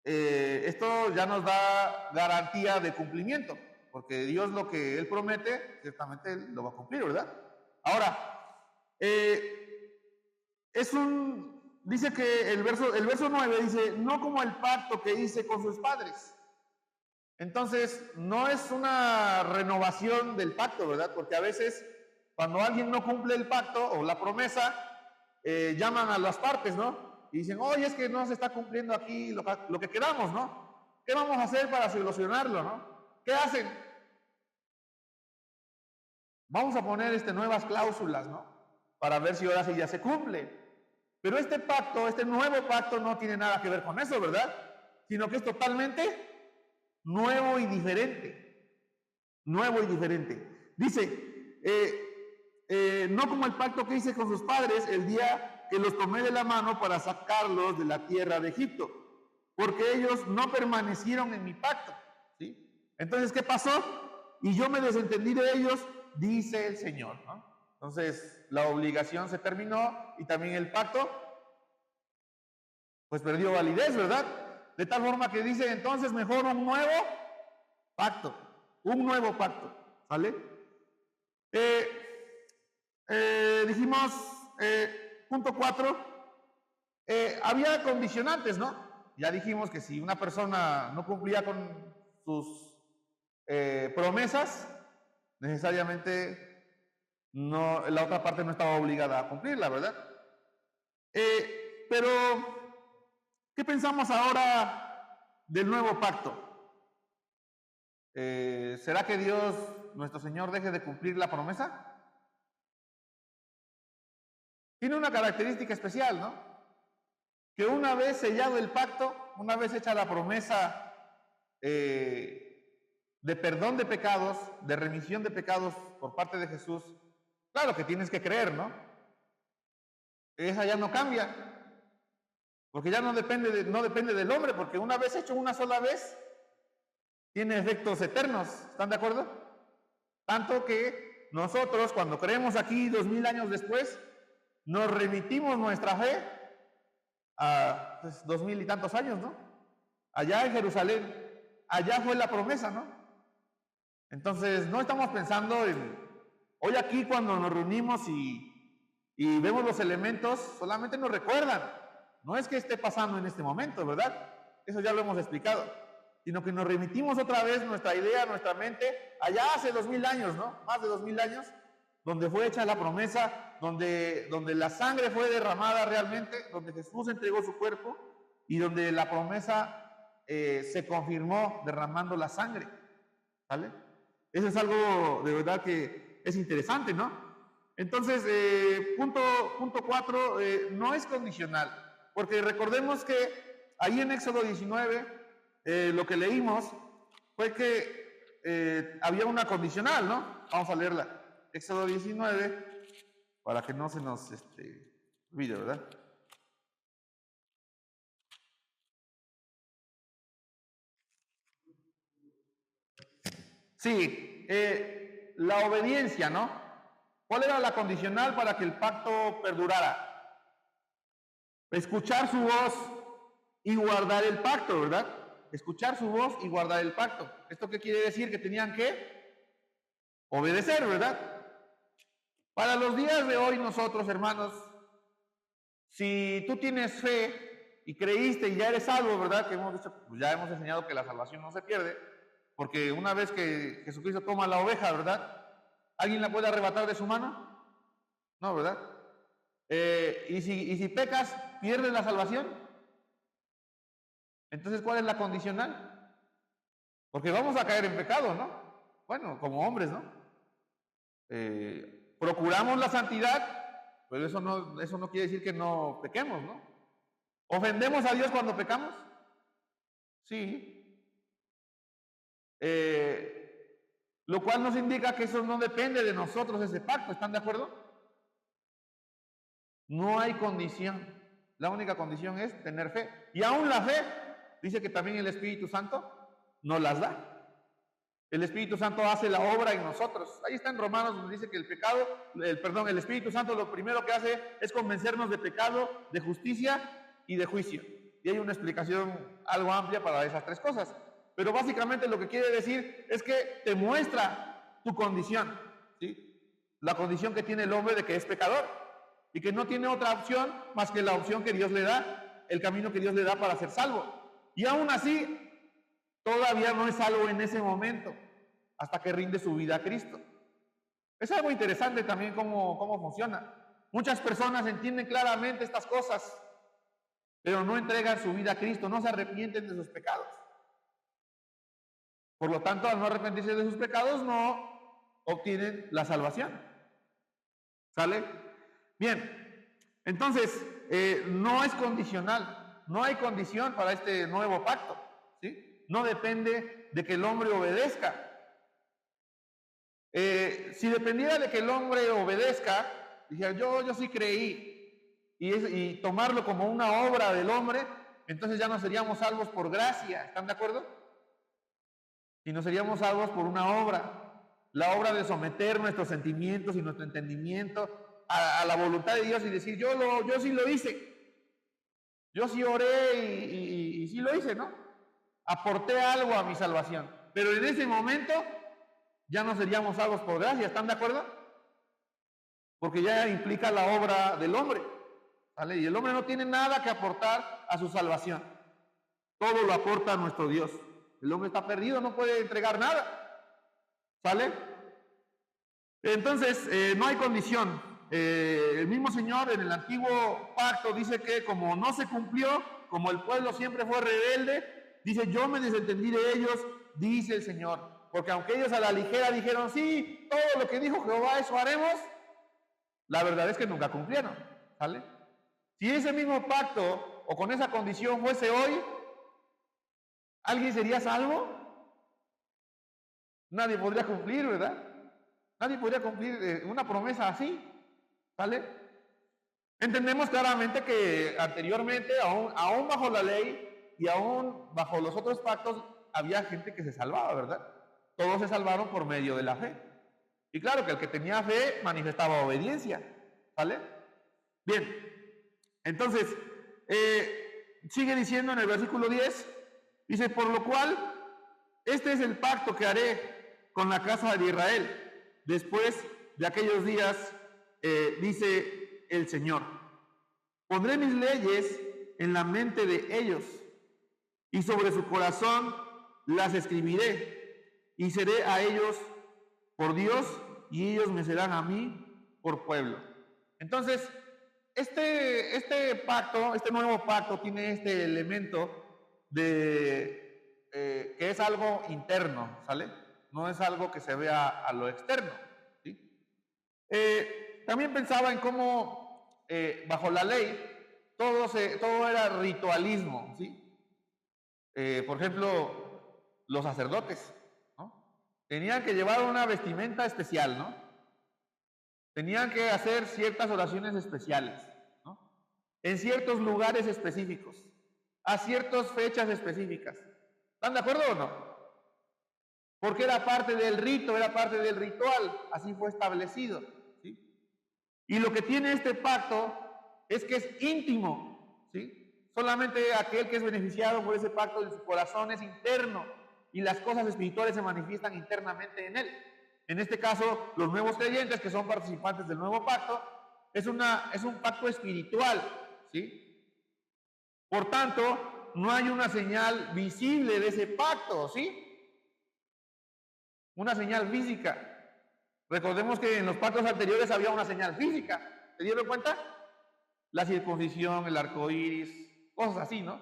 Esto ya nos da garantía de cumplimiento, porque Dios lo que Él promete, ciertamente Él lo va a cumplir, ¿verdad? Ahora, dice que el verso 9 dice, no como el pacto que hice con sus padres. Entonces, no es una renovación del pacto, ¿verdad? Porque a veces, cuando alguien no cumple el pacto o la promesa, llaman a las partes, ¿no? Y dicen, oye, es que no se está cumpliendo aquí lo que quedamos, ¿no? ¿Qué vamos a hacer para solucionarlo, no? ¿Qué hacen? Vamos a poner nuevas cláusulas, ¿no? Para ver si ahora sí ya se cumple. Pero este pacto, este nuevo pacto no tiene nada que ver con eso, ¿verdad? Sino que es totalmente nuevo y diferente. Nuevo y diferente. Dice, no como el pacto que hice con sus padres el día que los tomé de la mano para sacarlos de la tierra de Egipto, porque ellos no permanecieron en mi pacto, ¿sí? Entonces, ¿qué pasó? Y yo me desentendí de ellos, dice el Señor, ¿no? Entonces, la obligación se terminó y también el pacto pues perdió validez, ¿verdad? De tal forma que dice entonces mejor un nuevo pacto, ¿vale? Dijimos, punto 4, había condicionantes, ¿no? Ya dijimos que si una persona no cumplía con sus promesas, necesariamente no, la otra parte no estaba obligada a cumplirla, ¿verdad? Pero, ¿qué pensamos ahora del nuevo pacto? ¿Será que Dios, nuestro Señor, deje de cumplir la promesa? Tiene una característica especial, ¿no? Que una vez sellado el pacto, una vez hecha la promesa de perdón de pecados, de remisión de pecados por parte de Jesús, claro que tienes que creer, ¿no? Esa ya no cambia, porque ya no depende del hombre, porque una vez hecho una sola vez, tiene efectos eternos, ¿están de acuerdo? Tanto que nosotros, cuando creemos aquí 2000 años después, nos remitimos nuestra fe a 2000 y tantos años, ¿no? Allá en Jerusalén, allá fue la promesa, ¿no? Entonces, no estamos pensando en, hoy aquí cuando nos reunimos y vemos los elementos, solamente nos recuerdan, no es que esté pasando en este momento, ¿verdad? Eso ya lo hemos explicado, sino que nos remitimos otra vez nuestra idea, nuestra mente, allá hace 2000 años, ¿no? Más de 2000 años, donde fue hecha la promesa, donde la sangre fue derramada realmente, donde Jesús entregó su cuerpo y donde la promesa se confirmó derramando la sangre, ¿vale? Eso es algo de verdad que es interesante, ¿no? Entonces, punto 4, no es condicional, porque recordemos que ahí en Éxodo 19, lo que leímos fue que había una condicional, ¿no? Vamos a leerla. Éxodo 19, para que no se nos olvide, ¿verdad? Sí, la obediencia, ¿no? ¿Cuál era la condicional para que el pacto perdurara? Escuchar su voz y guardar el pacto, ¿verdad? Escuchar su voz y guardar el pacto. ¿Esto qué quiere decir? Que tenían que obedecer, ¿verdad? Para los días de hoy nosotros, hermanos, si tú tienes fe y creíste y ya eres salvo, ¿verdad? Que hemos dicho, pues ya hemos enseñado que la salvación no se pierde, porque una vez que Jesucristo toma la oveja, ¿verdad? ¿Alguien la puede arrebatar de su mano? No, ¿verdad? ¿Y si pecas, pierdes la salvación? Entonces, ¿cuál es la condicional? Porque vamos a caer en pecado, ¿no? Bueno, como hombres, ¿no? Procuramos la santidad, pero eso no quiere decir que no pequemos, ¿no? ¿Ofendemos a Dios cuando pecamos? Sí. Lo cual nos indica que eso no depende de nosotros, ese pacto, ¿están de acuerdo? No hay condición. La única condición es tener fe. Y aún la fe, dice que también el Espíritu Santo nos las da. El Espíritu Santo hace la obra en nosotros. Ahí está en Romanos donde dice que el Espíritu Santo lo primero que hace es convencernos de pecado, de justicia y de juicio. Y hay una explicación algo amplia para esas tres cosas. Pero básicamente lo que quiere decir es que te muestra tu condición, ¿sí? La condición que tiene el hombre de que es pecador y que no tiene otra opción más que la opción que Dios le da, el camino que Dios le da para ser salvo. Y aún así, todavía no es salvo en ese momento, hasta que rinde su vida a Cristo. Es algo interesante también cómo funciona. Muchas personas entienden claramente estas cosas, pero no entregan su vida a Cristo, no se arrepienten de sus pecados. Por lo tanto, al no arrepentirse de sus pecados, no obtienen la salvación. ¿Sale? Bien, entonces, no es condicional, no hay condición para este nuevo pacto, ¿sí? No depende de que el hombre obedezca. Si dependiera de que el hombre obedezca, dijera, yo sí creí, y tomarlo como una obra del hombre, entonces ya no seríamos salvos por gracia, ¿están de acuerdo? Y no seríamos salvos por una obra, la obra de someter nuestros sentimientos y nuestro entendimiento a la voluntad de Dios y decir, yo sí lo hice. Yo sí oré y sí lo hice, ¿no? Aporté algo a mi salvación. Pero en ese momento ya no seríamos salvos por gracia, ¿están de acuerdo? Porque ya implica la obra del hombre, ¿vale? Y el hombre no tiene nada que aportar a su salvación. Todo lo aporta nuestro Dios. El hombre está perdido, no puede entregar nada, ¿sale? Entonces, no hay condición. El mismo Señor en el antiguo pacto dice que como no se cumplió, como el pueblo siempre fue rebelde, dice, yo me desentendí de ellos, dice el Señor. Porque aunque ellos a la ligera dijeron, sí, todo lo que dijo Jehová, eso haremos, la verdad es que nunca cumplieron, ¿sale? Si ese mismo pacto o con esa condición fuese hoy, ¿alguien sería salvo? Nadie podría cumplir, ¿verdad? Nadie podría cumplir una promesa así, ¿vale? Entendemos claramente que anteriormente, aún bajo la ley y aún bajo los otros pactos, había gente que se salvaba, ¿verdad? Todos se salvaron por medio de la fe. Y claro que el que tenía fe manifestaba obediencia, ¿vale? Bien, entonces, sigue diciendo en el versículo 10, dice, por lo cual, este es el pacto que haré con la casa de Israel. Después de aquellos días, dice el Señor, pondré mis leyes en la mente de ellos y sobre su corazón las escribiré y seré a ellos por Dios y ellos me serán a mí por pueblo. Entonces, este pacto, este nuevo pacto tiene este elemento de que es algo interno, ¿sale? No es algo que se vea a lo externo, ¿sí? También pensaba en cómo bajo la ley todo era ritualismo, ¿sí? Por ejemplo, los sacerdotes, ¿no? Tenían que llevar una vestimenta especial, ¿no? Tenían que hacer ciertas oraciones especiales, ¿no? En ciertos lugares específicos, a ciertas fechas específicas. ¿Están de acuerdo o no? Porque era parte del rito, era parte del ritual, así fue establecido, ¿sí? Y lo que tiene este pacto es que es íntimo, ¿sí? Solamente aquel que es beneficiado por ese pacto en su corazón es interno y las cosas espirituales se manifiestan internamente en él. En este caso, los nuevos creyentes que son participantes del nuevo pacto, es un pacto espiritual, ¿sí? Por tanto, no hay una señal visible de ese pacto, ¿sí? Una señal física. Recordemos que en los pactos anteriores había una señal física. ¿Se dieron cuenta? La circuncisión, el arco iris, cosas así, ¿no?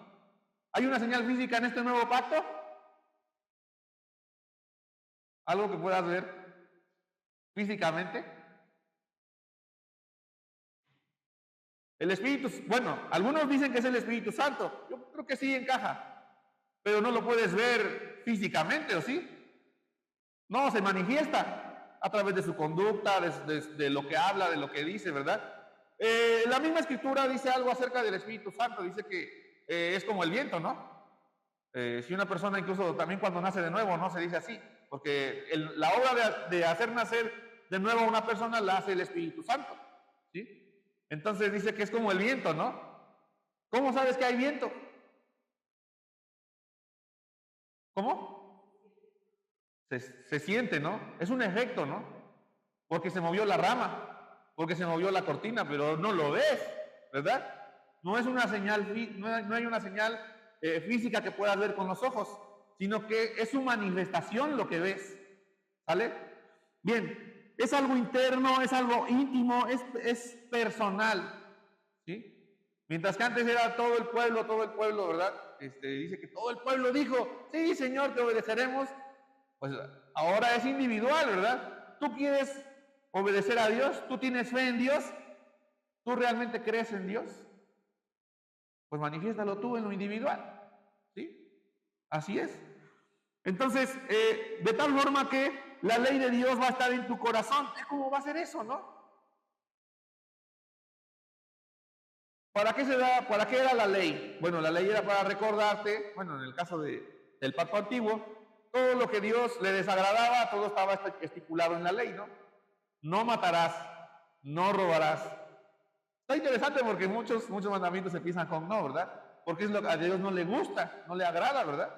¿Hay una señal física en este nuevo pacto? ¿Algo que puedas ver físicamente? El Espíritu, bueno, algunos dicen que es el Espíritu Santo. Yo creo que sí encaja, pero no lo puedes ver físicamente, ¿o sí? No, se manifiesta a través de su conducta, de lo que habla, de lo que dice, ¿verdad? La misma escritura dice algo acerca del Espíritu Santo, dice que es como el viento, ¿no? Si una persona incluso también cuando nace de nuevo, no se dice así, porque la obra de hacer nacer de nuevo a una persona la hace el Espíritu Santo, ¿sí? Entonces dice que es como el viento, ¿no? ¿Cómo sabes que hay viento? ¿Cómo? Se siente, ¿no? Es un efecto, ¿no? Porque se movió la rama, porque se movió la cortina, pero no lo ves, ¿verdad? No es una señal, no hay una señal física que puedas ver con los ojos, sino que es su manifestación lo que ves, ¿vale? Bien, es algo interno, es algo íntimo, es personal, ¿sí? Mientras que antes era todo el pueblo, ¿verdad? Dice que todo el pueblo dijo, sí, Señor, te obedeceremos. Pues ahora es individual, ¿verdad? Tú quieres obedecer a Dios, tú tienes fe en Dios, tú realmente crees en Dios, pues manifiéstalo tú en lo individual, ¿sí? Así es. Entonces, de tal forma que la ley de Dios va a estar en tu corazón. ¿Cómo va a ser eso, no? ¿Para qué era la ley? Bueno, la ley era para recordarte, bueno, en el caso del pacto antiguo, todo lo que Dios le desagradaba, todo estaba estipulado en la ley, ¿no? No matarás, no robarás, Está interesante porque muchos mandamientos empiezan con no, ¿verdad? Porque es lo que a Dios no le gusta, no le agrada, ¿verdad?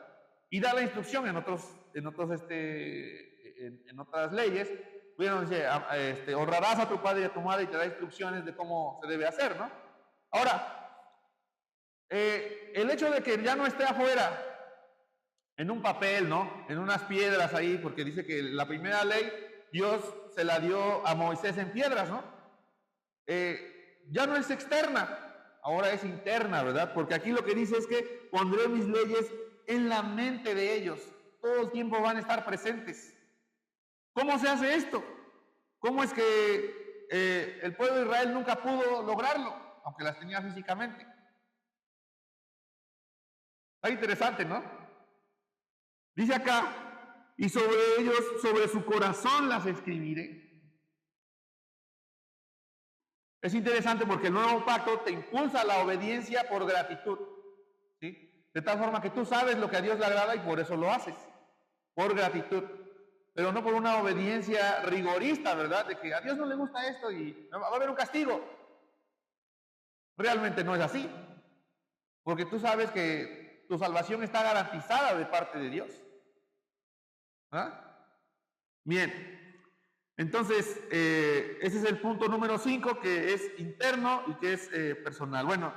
Y da la instrucción en otras leyes. Bueno, dice, honrarás a tu padre y a tu madre y te da instrucciones de cómo se debe hacer, ¿no? Ahora, el hecho de que ya no esté afuera, en un papel, ¿no? En unas piedras ahí, porque dice que la primera ley Dios se la dio a Moisés en piedras, ¿no? Ya no es externa, ahora es interna, ¿verdad? Porque aquí lo que dice es que pondré mis leyes en la mente de ellos. Todo el tiempo van a estar presentes. ¿Cómo se hace esto? ¿Cómo es que el pueblo de Israel nunca pudo lograrlo, aunque las tenía físicamente? Está interesante, ¿no? Dice acá, y sobre ellos, sobre su corazón las escribiré. Es interesante porque el nuevo pacto te impulsa a la obediencia por gratitud, ¿sí? De tal forma que tú sabes lo que a Dios le agrada y por eso lo haces, por gratitud. Pero no por una obediencia rigorista, ¿verdad? De que a Dios no le gusta esto y va a haber un castigo. Realmente no es así. Porque tú sabes que tu salvación está garantizada de parte de Dios. ¿Ah? Bien. Entonces, ese es el punto número 5, que es interno y que es personal. Bueno,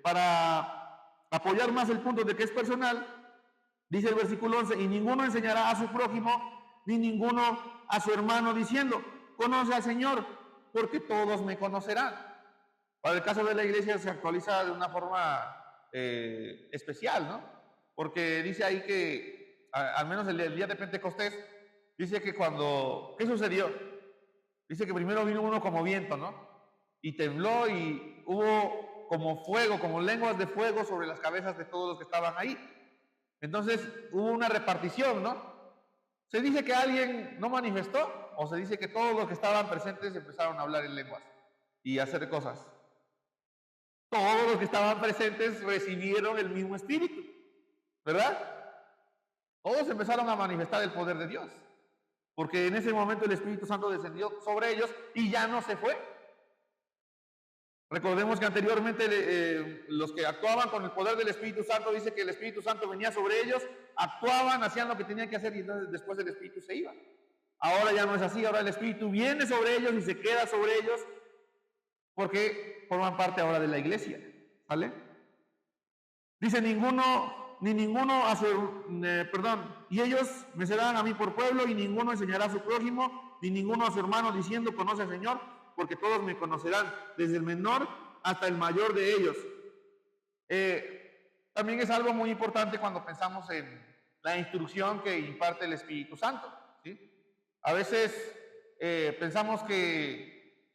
para apoyar más el punto de que es personal, dice el versículo 11, y ninguno enseñará a su prójimo, ni ninguno a su hermano, diciendo, conoce al Señor, porque todos me conocerán. Para el caso de la iglesia se actualiza de una forma especial, ¿no? Porque dice ahí que, al menos el día de Pentecostés, dice que ¿qué sucedió? Dice que primero vino uno como viento, ¿no? Y tembló y hubo como fuego, como lenguas de fuego sobre las cabezas de todos los que estaban ahí. Entonces hubo una repartición, ¿no? ¿Se dice que alguien no manifestó? ¿O se dice que todos los que estaban presentes empezaron a hablar en lenguas y a hacer cosas? Todos los que estaban presentes recibieron el mismo espíritu, ¿verdad? Todos empezaron a manifestar el poder de Dios, porque en ese momento el Espíritu Santo descendió sobre ellos y ya no se fue. Recordemos que anteriormente los que actuaban con el poder del Espíritu Santo, dice que el Espíritu Santo venía sobre ellos, actuaban, hacían lo que tenían que hacer y entonces después el Espíritu se iba. Ahora ya no es así, ahora el Espíritu viene sobre ellos y se queda sobre ellos porque forman parte ahora de la iglesia, ¿vale? Dice ni ninguno a su, y ellos me serán a mí por pueblo y ninguno enseñará a su prójimo, ni ninguno a su hermano diciendo conoce al Señor, porque todos me conocerán, desde el menor hasta el mayor de ellos. También es algo muy importante cuando pensamos en la instrucción que imparte el Espíritu Santo, ¿sí? A veces pensamos que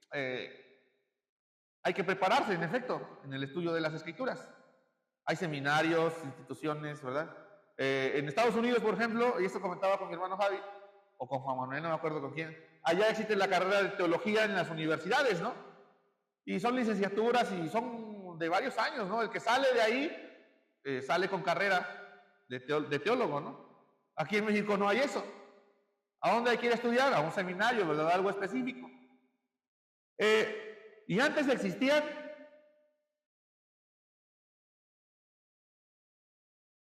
hay que prepararse, en efecto, en el estudio de las Escrituras. Hay seminarios, instituciones, ¿verdad? En Estados Unidos, por ejemplo, y esto comentaba con mi hermano Javi, o con Juan Manuel, no me acuerdo con quién, allá existe la carrera de teología en las universidades, ¿no? Y son licenciaturas y son de varios años, ¿no? El que sale de ahí, sale con carrera de teólogo, ¿no? Aquí en México no hay eso. ¿A dónde hay que ir a estudiar? A un seminario, ¿verdad? Algo específico. Y antes existían,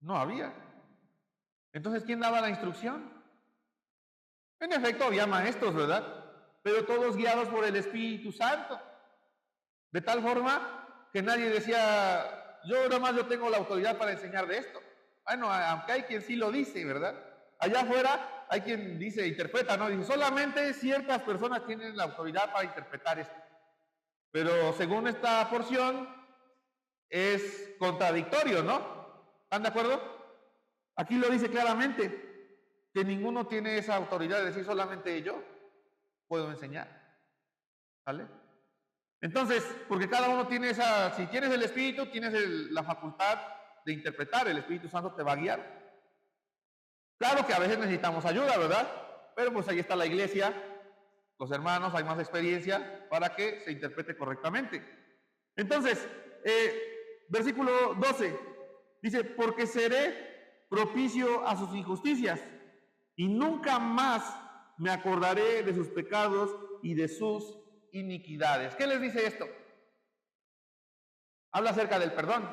no había. Entonces, ¿quién daba la instrucción? En efecto, había maestros, ¿verdad? Pero todos guiados por el Espíritu Santo. De tal forma que nadie decía, yo tengo la autoridad para enseñar de esto. Bueno, aunque hay quien sí lo dice, ¿verdad? Allá afuera hay quien dice, interpreta, ¿no? Dice, solamente ciertas personas tienen la autoridad para interpretar esto. Pero según esta porción, es contradictorio, ¿no? ¿Están de acuerdo? Aquí lo dice claramente, que ninguno tiene esa autoridad de decir solamente yo puedo enseñar. ¿Vale? Entonces, porque cada uno tiene si tienes el Espíritu, tienes la facultad de interpretar, el Espíritu Santo te va a guiar. Claro que a veces necesitamos ayuda, ¿verdad? Pero pues ahí está la iglesia, los hermanos, hay más experiencia para que se interprete correctamente. Entonces, versículo 12, dice, porque seré propicio a sus injusticias y nunca más me acordaré de sus pecados y de sus iniquidades. ¿Qué les dice esto? Habla acerca del perdón,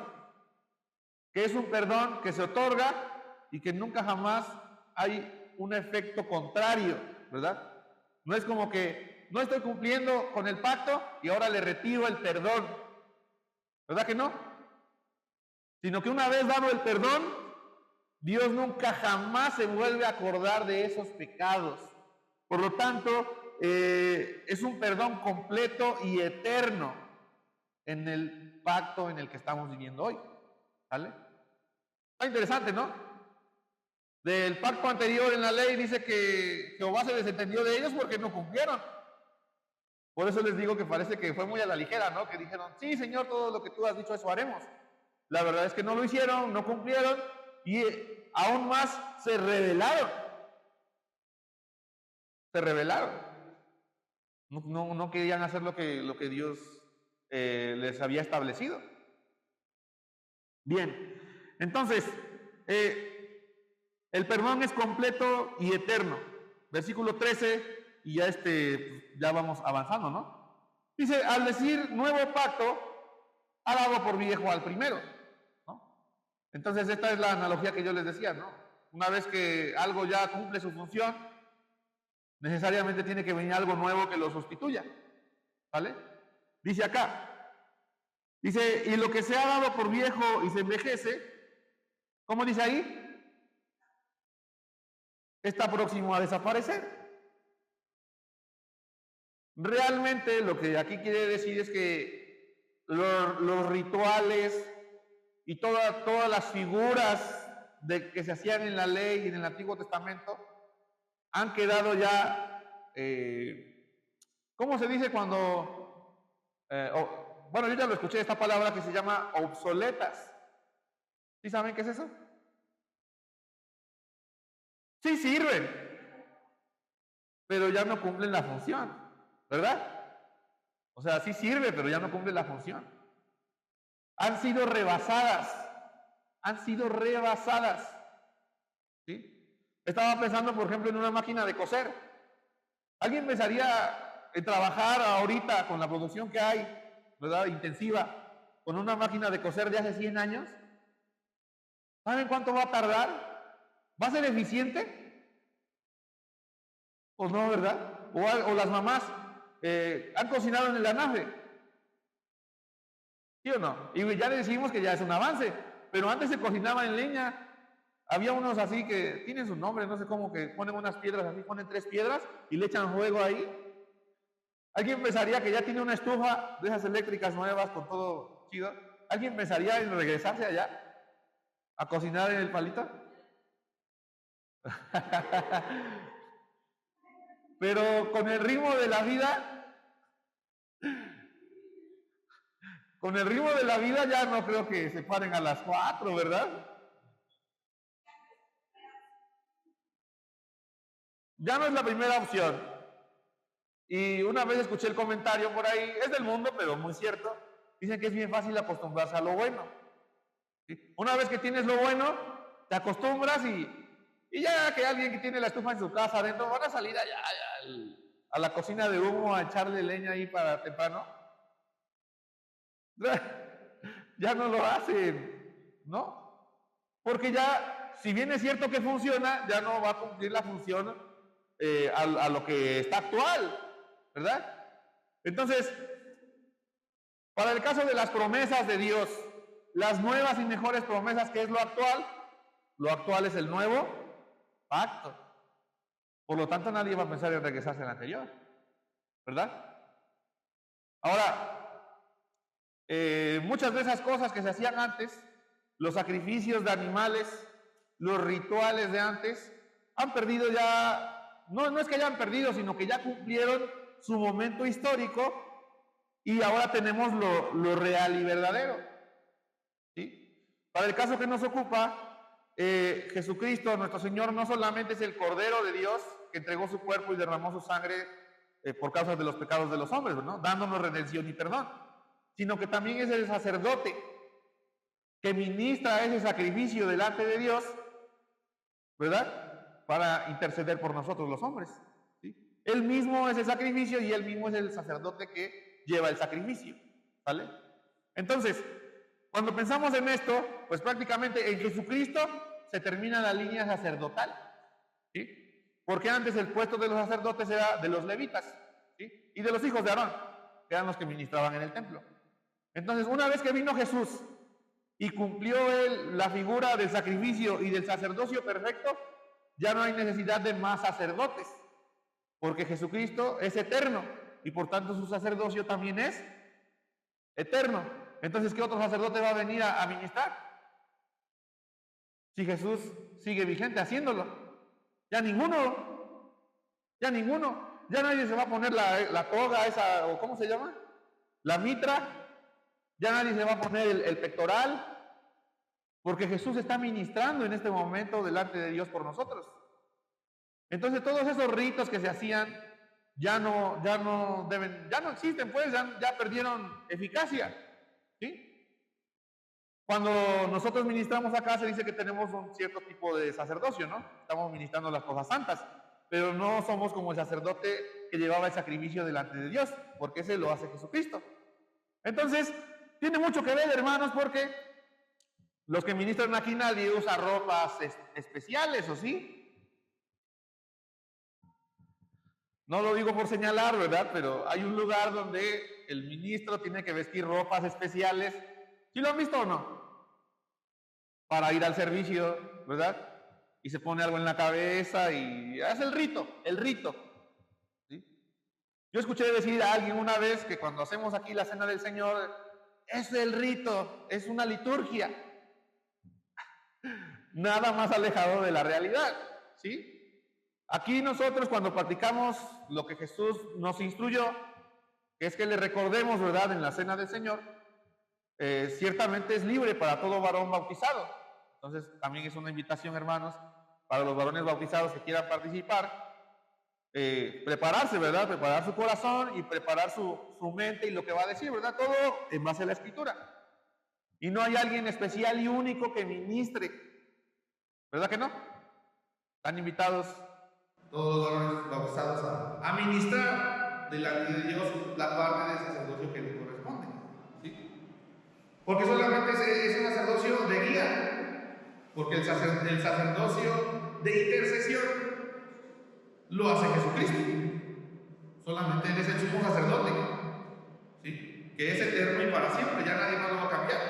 que es un perdón que se otorga y que nunca jamás hay un efecto contrario, ¿verdad? No es como que no estoy cumpliendo con el pacto y ahora le retiro el perdón, ¿verdad que no? Sino que una vez dado el perdón, Dios nunca jamás se vuelve a acordar de esos pecados. Por lo tanto, es un perdón completo y eterno en el pacto en el que estamos viviendo hoy. ¿Vale? Está interesante, ¿no? Del pacto anterior en la ley dice que Jehová se desentendió de ellos porque no cumplieron. Por eso les digo que parece que fue muy a la ligera, ¿no? Que dijeron, sí, Señor, todo lo que tú has dicho, eso haremos. La verdad es que no lo hicieron, no cumplieron y aún más se rebelaron. Se rebelaron. No querían hacer lo que Dios les había establecido. Bien, entonces, el perdón es completo y eterno. Versículo 13, y ya vamos avanzando, ¿no? Dice, al decir nuevo pacto, ha dado por viejo al primero, ¿no? Entonces, esta es la analogía que yo les decía, ¿no? Una vez que algo ya cumple su función, necesariamente tiene que venir algo nuevo que lo sustituya, ¿vale? Dice acá, dice, y lo que se ha dado por viejo y se envejece, ¿cómo dice ahí? Está próximo a desaparecer. Realmente lo que aquí quiere decir es que los rituales y todas las figuras que se hacían en la ley y en el Antiguo Testamento han quedado ya, ¿cómo se dice cuando? Bueno, yo ya lo escuché, esta palabra que se llama obsoletas. ¿Sí saben qué es eso? Sí sirven, pero ya no cumplen la función, ¿verdad? O sea, sí sirve, pero ya no cumple la función. Han sido rebasadas, ¿sí? Estaba pensando, por ejemplo, en una máquina de coser. ¿Alguien pensaría en trabajar ahorita con la producción que hay, ¿verdad? Intensiva, con una máquina de coser de hace 100 años? ¿Saben cuánto va a tardar? ¿Va a ser eficiente? ¿O no, verdad? O las mamás han cocinado en el anafe. ¿Sí o no? Y ya decimos que ya es un avance, pero antes se cocinaba en leña. Había unos así que tienen su nombre, no sé cómo, que ponen unas piedras así, ponen 3 piedras y le echan fuego ahí. ¿Alguien pensaría que ya tiene una estufa de esas eléctricas nuevas con todo chido? ¿Alguien pensaría en regresarse allá a cocinar en el palito? Pero con el ritmo de la vida, ya no creo que se paren a las 4, ¿verdad? Ya no es la primera opción. Y una vez escuché el comentario por ahí, es del mundo, pero muy cierto. Dicen que es bien fácil acostumbrarse a lo bueno. ¿Sí? Una vez que tienes lo bueno, te acostumbras y ya que alguien que tiene la estufa en su casa adentro, van a salir allá a la cocina de humo a echarle leña ahí para temprano. Ya no lo hacen, ¿no? Porque ya, si bien es cierto que funciona, ya no va a cumplir la función a lo que está actual, ¿verdad? Entonces, para el caso de las promesas de Dios, las nuevas y mejores promesas, ¿qué es lo actual es el nuevo pacto. Por lo tanto, nadie va a pensar en regresarse al anterior, ¿verdad? Ahora, muchas de esas cosas que se hacían antes, los sacrificios de animales, los rituales de antes, han perdido ya, no es que hayan perdido, sino que ya cumplieron su momento histórico y ahora tenemos lo real y verdadero. ¿Sí? Para el caso que nos ocupa, Jesucristo, nuestro Señor, no solamente es el Cordero de Dios que entregó su cuerpo y derramó su sangre por causa de los pecados de los hombres, ¿no? Dándonos redención y perdón, sino que también es el sacerdote que ministra ese sacrificio delante de Dios, ¿verdad? Para interceder por nosotros los hombres. ¿Sí? Él mismo es el sacrificio y Él mismo es el sacerdote que lleva el sacrificio, ¿vale? Entonces, cuando pensamos en esto, pues prácticamente en Jesucristo se termina la línea sacerdotal, ¿sí? Porque antes el puesto de los sacerdotes era de los levitas, ¿sí? Y de los hijos de Aarón, que eran los que ministraban en el templo. Entonces, una vez que vino Jesús y cumplió él la figura del sacrificio y del sacerdocio perfecto, ya no hay necesidad de más sacerdotes, porque Jesucristo es eterno y por tanto su sacerdocio también es eterno. Entonces, ¿qué otro sacerdote va a venir a ministrar? Si Jesús sigue vigente haciéndolo. Ya ninguno. Ya ninguno. Ya nadie se va a poner la toga esa, o ¿cómo se llama? La mitra. Ya nadie se va a poner el pectoral. Porque Jesús está ministrando en este momento delante de Dios por nosotros. Entonces, todos esos ritos que se hacían ya no existen, pues, ya perdieron eficacia. ¿Sí? Cuando nosotros ministramos acá se dice que tenemos un cierto tipo de sacerdocio, ¿no? Estamos ministrando las cosas santas, pero no somos como el sacerdote que llevaba el sacrificio delante de Dios, porque ese lo hace Jesucristo. Entonces, tiene mucho que ver, hermanos, porque los que ministran aquí nadie usa ropas especiales, ¿o sí? No lo digo por señalar, ¿verdad? Pero hay un lugar donde el ministro tiene que vestir ropas especiales. ¿Sí lo han visto o no? Para ir al servicio, ¿verdad? Y se pone algo en la cabeza y hace el rito, ¿sí? Yo escuché decir a alguien una vez que cuando hacemos aquí la cena del Señor, es el rito, es una liturgia. Nada más alejado de la realidad, ¿sí? Aquí nosotros cuando practicamos lo que Jesús nos instruyó, que es que le recordemos, ¿verdad?, en la cena del Señor, ciertamente es libre para todo varón bautizado. Entonces también es una invitación, hermanos, para los varones bautizados que quieran participar, prepararse, ¿verdad?, preparar su corazón y preparar su mente y lo que va a decir, ¿verdad?, todo en base a la Escritura. Y no hay alguien especial y único que ministre, ¿verdad que no? Están invitados todos los varones bautizados a ministrar delante de Dios la parte del sacerdocio que le corresponde, ¿sí? Porque solamente es un sacerdocio de guía, porque el sacerdocio de intercesión lo hace Jesucristo. Solamente Él es el sumo sacerdote, ¿sí? Que es eterno y para siempre, ya nadie más lo va a cambiar.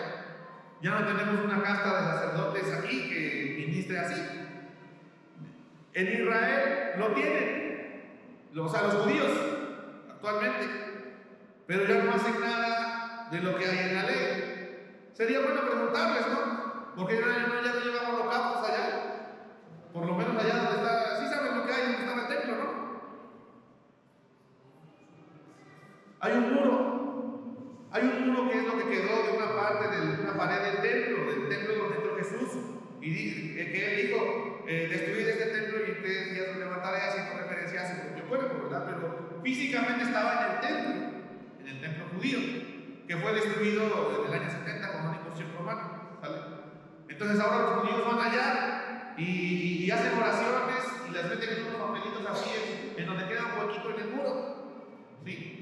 Ya no tenemos una casta de sacerdotes aquí que ministre así. En Israel lo tienen, o sea, los judíos actualmente, pero ya no hacen nada de lo que hay en la ley. Sería bueno preguntarles, ¿no? Porque ya no llevamos los campos allá, por lo menos allá donde está, sí saben lo que hay, donde está el templo, ¿no? Hay un muro que es lo que quedó de una parte de una pared del templo donde entró Jesús, y que Él dijo, destruir este templo y en 3 días lo levantaré, haciendo referencia a su propio cuerpo, ¿verdad? Pero físicamente estaba en el templo judío, que fue destruido en el año 70 con una incursión romana, ¿vale? Entonces ahora los judíos van allá y hacen oraciones y las meten en unos papelitos así en donde queda un huequito en el muro, ¿sí?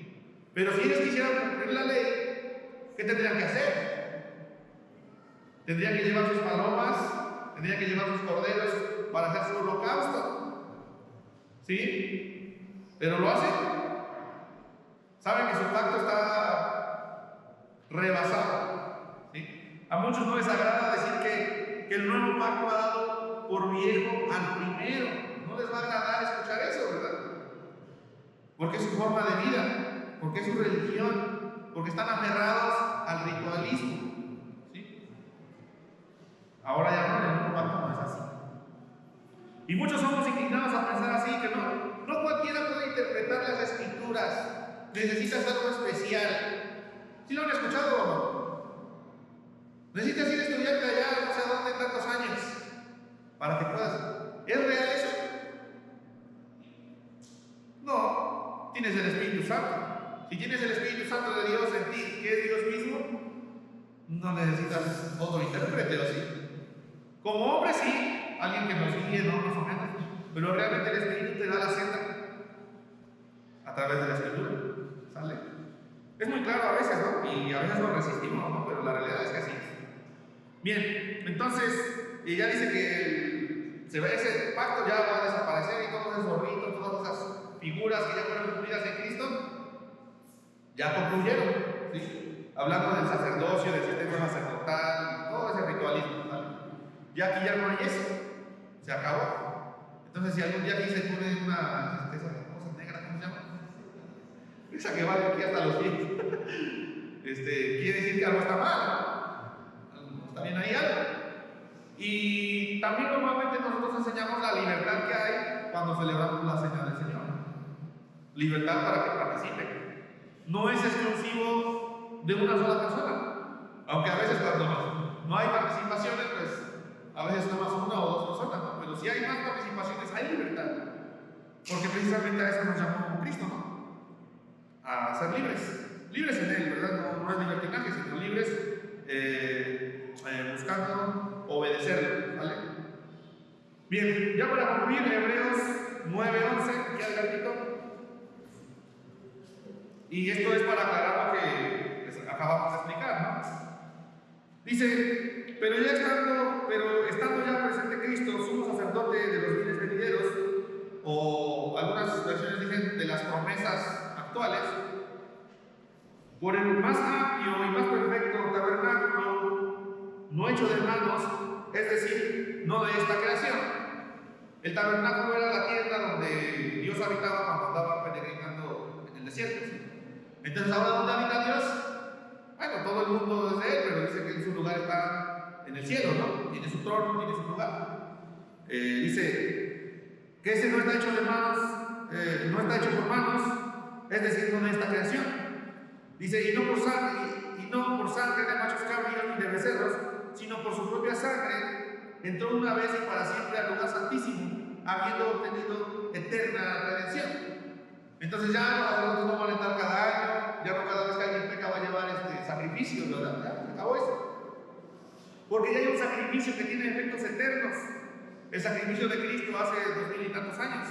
Pero si ellos quisieran cumplir la ley, ¿qué tendrían que hacer? Tendrían que llevar sus palomas, tendrían que llevar sus corderos para hacer su holocausto, ¿sí? Pero lo hacen. Saben que su pacto está rebasado, ¿sí? A muchos no les agrada decir que el nuevo pacto ha dado por viejo al primero. No les va a agradar escuchar eso, ¿verdad? Porque es su forma de vida, porque es su religión, porque están aferrados al ritualismo, ¿sí? Ahora ya no, el nuevo pacto no es así. Y muchos somos inclinados a pensar así, que no cualquiera puede interpretar las escrituras, necesitas algo especial. ¿Sí lo han escuchado o no? Necesitas ir a estudiarte allá, no sé a dónde, tantos años, para que puedas. ¿Es real eso? No, tienes el Espíritu Santo. Si tienes el Espíritu Santo de Dios en ti, que es Dios mismo, no necesitas otro intérprete, ¿o sí? Como hombre sí, alguien que nos guíe, ¿no? Más o menos. Pero realmente el Espíritu te da la senda. a través de la Escritura. ¿Sale? Es muy claro a veces, ¿no? Y a veces nos resistimos, ¿no? Pero la realidad es que así es. Bien, entonces, ya dice que ese pacto ya va a desaparecer y todos esos ritos, todas esas figuras que ya fueron cumplidas en Cristo, ya concluyeron, ¿sí? Hablando del sacerdocio, del sistema sacerdotal, todo ese ritualismo, ¿vale? Ya aquí ya no hay eso, se acabó. Entonces, si algún día aquí se pone una cosa negra, ¿cómo se llama? Esa que va de aquí hasta los pies, quiere decir que algo está mal, no está bien ahí algo. Y también normalmente nosotros enseñamos la libertad que hay cuando celebramos la cena del Señor. Libertad para que participen. No es exclusivo de una sola persona. Aunque a veces cuando no hay participaciones, pues a veces nada más una o dos personas, ¿no? Pero si hay más participaciones, hay libertad. Porque precisamente a eso nos llamó Cristo, ¿no? A ser libres. Libres en Él, ¿verdad? No es libertinaje, sino libres buscando obedecerlo, ¿vale? Bien, ya para concluir, Hebreos 9:11, aquí adelantito. Y esto es para aclarar lo que les acabamos de explicar, ¿no? Dice, pero estando ya presente Cristo, sumo sacerdote de los bienes venideros, o algunas versiones dicen de las promesas actuales, por el más amplio y más perfecto tabernáculo, no hecho de manos, es decir, no de esta creación. El tabernáculo era la tienda donde Dios habitaba cuando andaba peregrinando en el desierto, ¿sí? Entonces, ¿ahora dónde habita Dios? Bueno, todo el mundo es de Él, pero dice que su lugar está en el cielo, ¿no? Tiene su trono, tiene su lugar. Dice que ese no está hecho de manos, no está hecho por manos, es decir, no de esta creación. Dice, y no por sangre de machos cabríos ni de becerros, sino por su propia sangre, entró una vez y para siempre al lugar santísimo, habiendo obtenido eterna redención. Entonces ya los sacerdotes no van a entrar cada año, ya no cada vez que alguien peca va a llevar sacrificios, ¿verdad? Ya se acabó eso. Porque ya hay un sacrificio que tiene efectos eternos. El sacrificio de Cristo hace 2000 y tantos años.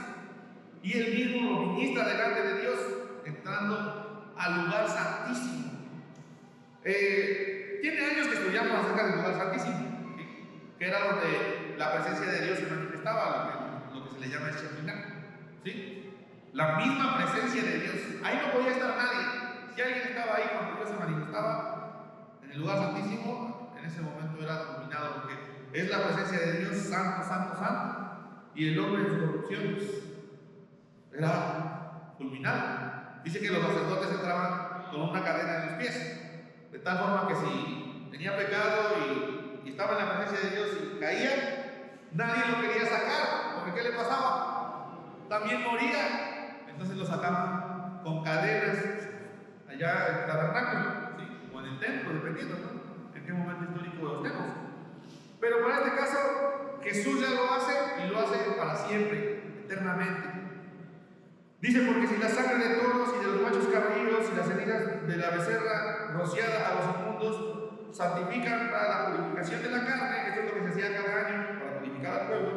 Y Él mismo lo ministra delante de Dios, entrando al lugar santísimo. Tiene años que estudiamos acerca del lugar santísimo, ¿sí? Que era donde la presencia de Dios se manifestaba, lo que se le llama el Shekinah, ¿sí? La misma presencia de Dios. Ahí no podía estar nadie. Si alguien estaba ahí cuando Dios se manifestaba en el lugar santísimo, en ese momento era dominado, porque es la presencia de Dios, santo, santo, santo. Y el hombre en su corrupción era fulminado. Dice que los sacerdotes entraban con una cadena en los pies, de tal forma que si tenía pecado y estaba en la presencia de Dios y caía, nadie lo quería sacar, porque ¿qué le pasaba? También moría. Entonces lo sacaban con cadenas allá en el tabernáculo, ¿sí? O en el templo, dependiendo, ¿no? En qué momento histórico lo estemos. Pero para este caso, Jesús ya lo hace y lo hace para siempre, eternamente. Dice, porque si la sangre de toros y de los machos cabríos y las heridas de la becerra rociada a los inmundos santifican para la purificación de la carne, esto es lo que se hacía cada año para purificar al pueblo,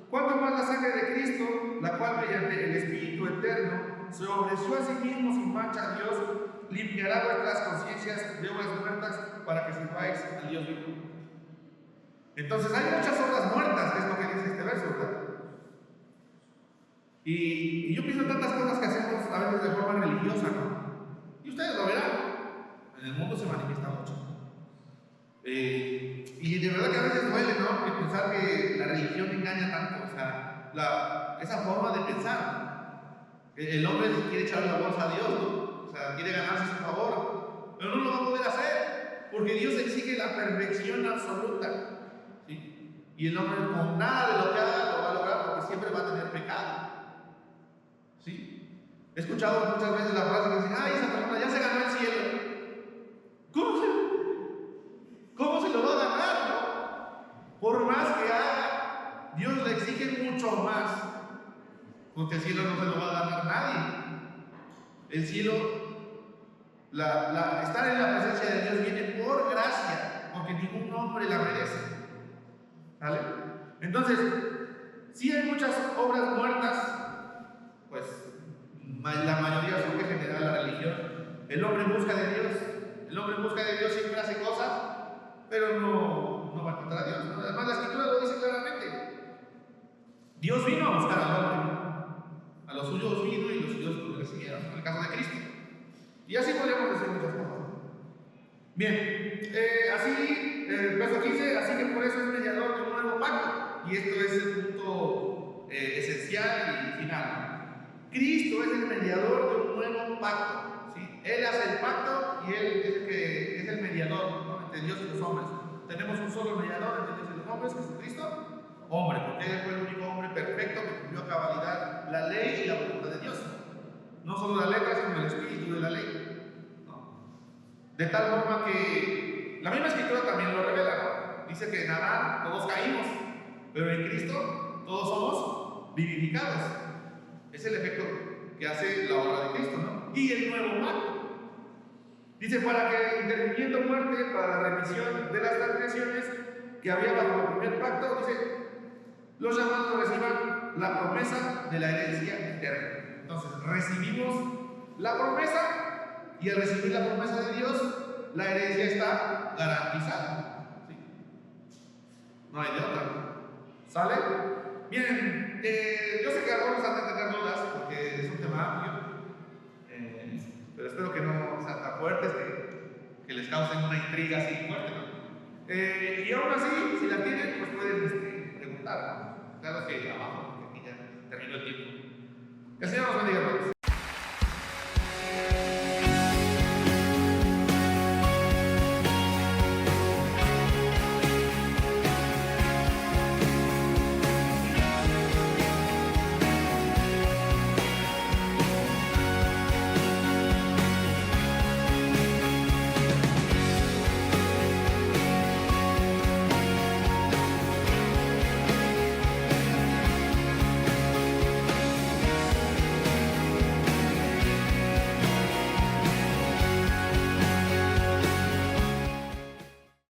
¿cuánto más la sangre de Cristo, la cual mediante el Espíritu eterno se ofreció a sí mismo sin mancha a Dios, limpiará vuestras conciencias de obras muertas para que sirváis al Dios vivo? Entonces hay muchas obras muertas, que es lo que dice este verso, ¿verdad? Y yo pienso en tantas cosas que hacemos a veces de forma religiosa, ¿no? Y ustedes lo verán, en el mundo se manifiesta mucho. Y de verdad que a veces duele, ¿no? Que pensar que la religión engaña tanto, o sea, esa forma de pensar. El hombre quiere echar la bolsa a Dios, ¿no? O sea, quiere ganarse su favor, pero no lo va a poder hacer, porque Dios exige la perfección absoluta, ¿sí? Y el hombre con nada de lo que haga lo va a lograr, porque siempre va a tener pecado, ¿sí? He escuchado muchas veces la frase que dicen, ay, esa persona ya se ganó el cielo. ¿Cómo se lo va a ganar, no? Por más que haga, Dios le exige mucho más, porque el cielo no se lo va a ganar nadie. El cielo, estar en la presencia de Dios viene por gracia, porque ningún hombre la merece, ¿vale? Entonces, si hay muchas obras muertas, pues la mayoría surge general la religión. El hombre en busca de Dios. El hombre en busca de Dios siempre hace cosas, pero no va a encontrar a Dios, ¿no? Además, la Escritura lo dice claramente. Dios vino a buscar al hombre. A los suyos vino y los suyos lo recibieron. En el caso de Cristo. Y así podríamos decir muchas cosas. Bien, verso 15, así que por eso es mediador de un nuevo pacto. Y esto es el punto esencial y final. Cristo es el mediador de un nuevo pacto. ¿Sí? Él hace el pacto y Él es el que es el mediador, ¿no?, entre Dios y los hombres. Tenemos un solo mediador entre Dios y los hombres, Jesucristo, hombre, porque Él fue el único hombre perfecto que cumplió a cabalidad la ley y la voluntad de Dios. No solo la letra, sino el espíritu de la ley. De tal forma que la misma Escritura también lo revela, ¿no? Dice que en Adán todos caímos, pero en Cristo todos somos vivificados. Es el efecto que hace la obra de Cristo, ¿no? Y el nuevo pacto. Dice, para que interviniendo muerte para la remisión de las transgresiones que había bajo el primer pacto, dice, los llamados reciban la promesa de la herencia eterna. Entonces, recibimos la promesa. Y al recibir la promesa de Dios, la herencia está garantizada. ¿Sí? No hay de otra. ¿Sale? Miren, yo sé que algunos han de tener dudas porque es un tema amplio, pero espero que no sean tan fuertes que les causen una intriga así fuerte, ¿no? Y aún así, si la tienen, pues pueden preguntar, ¿no? Claro que abajo, porque aquí ya terminó el tiempo. Que el Señor nos bendiga a todos.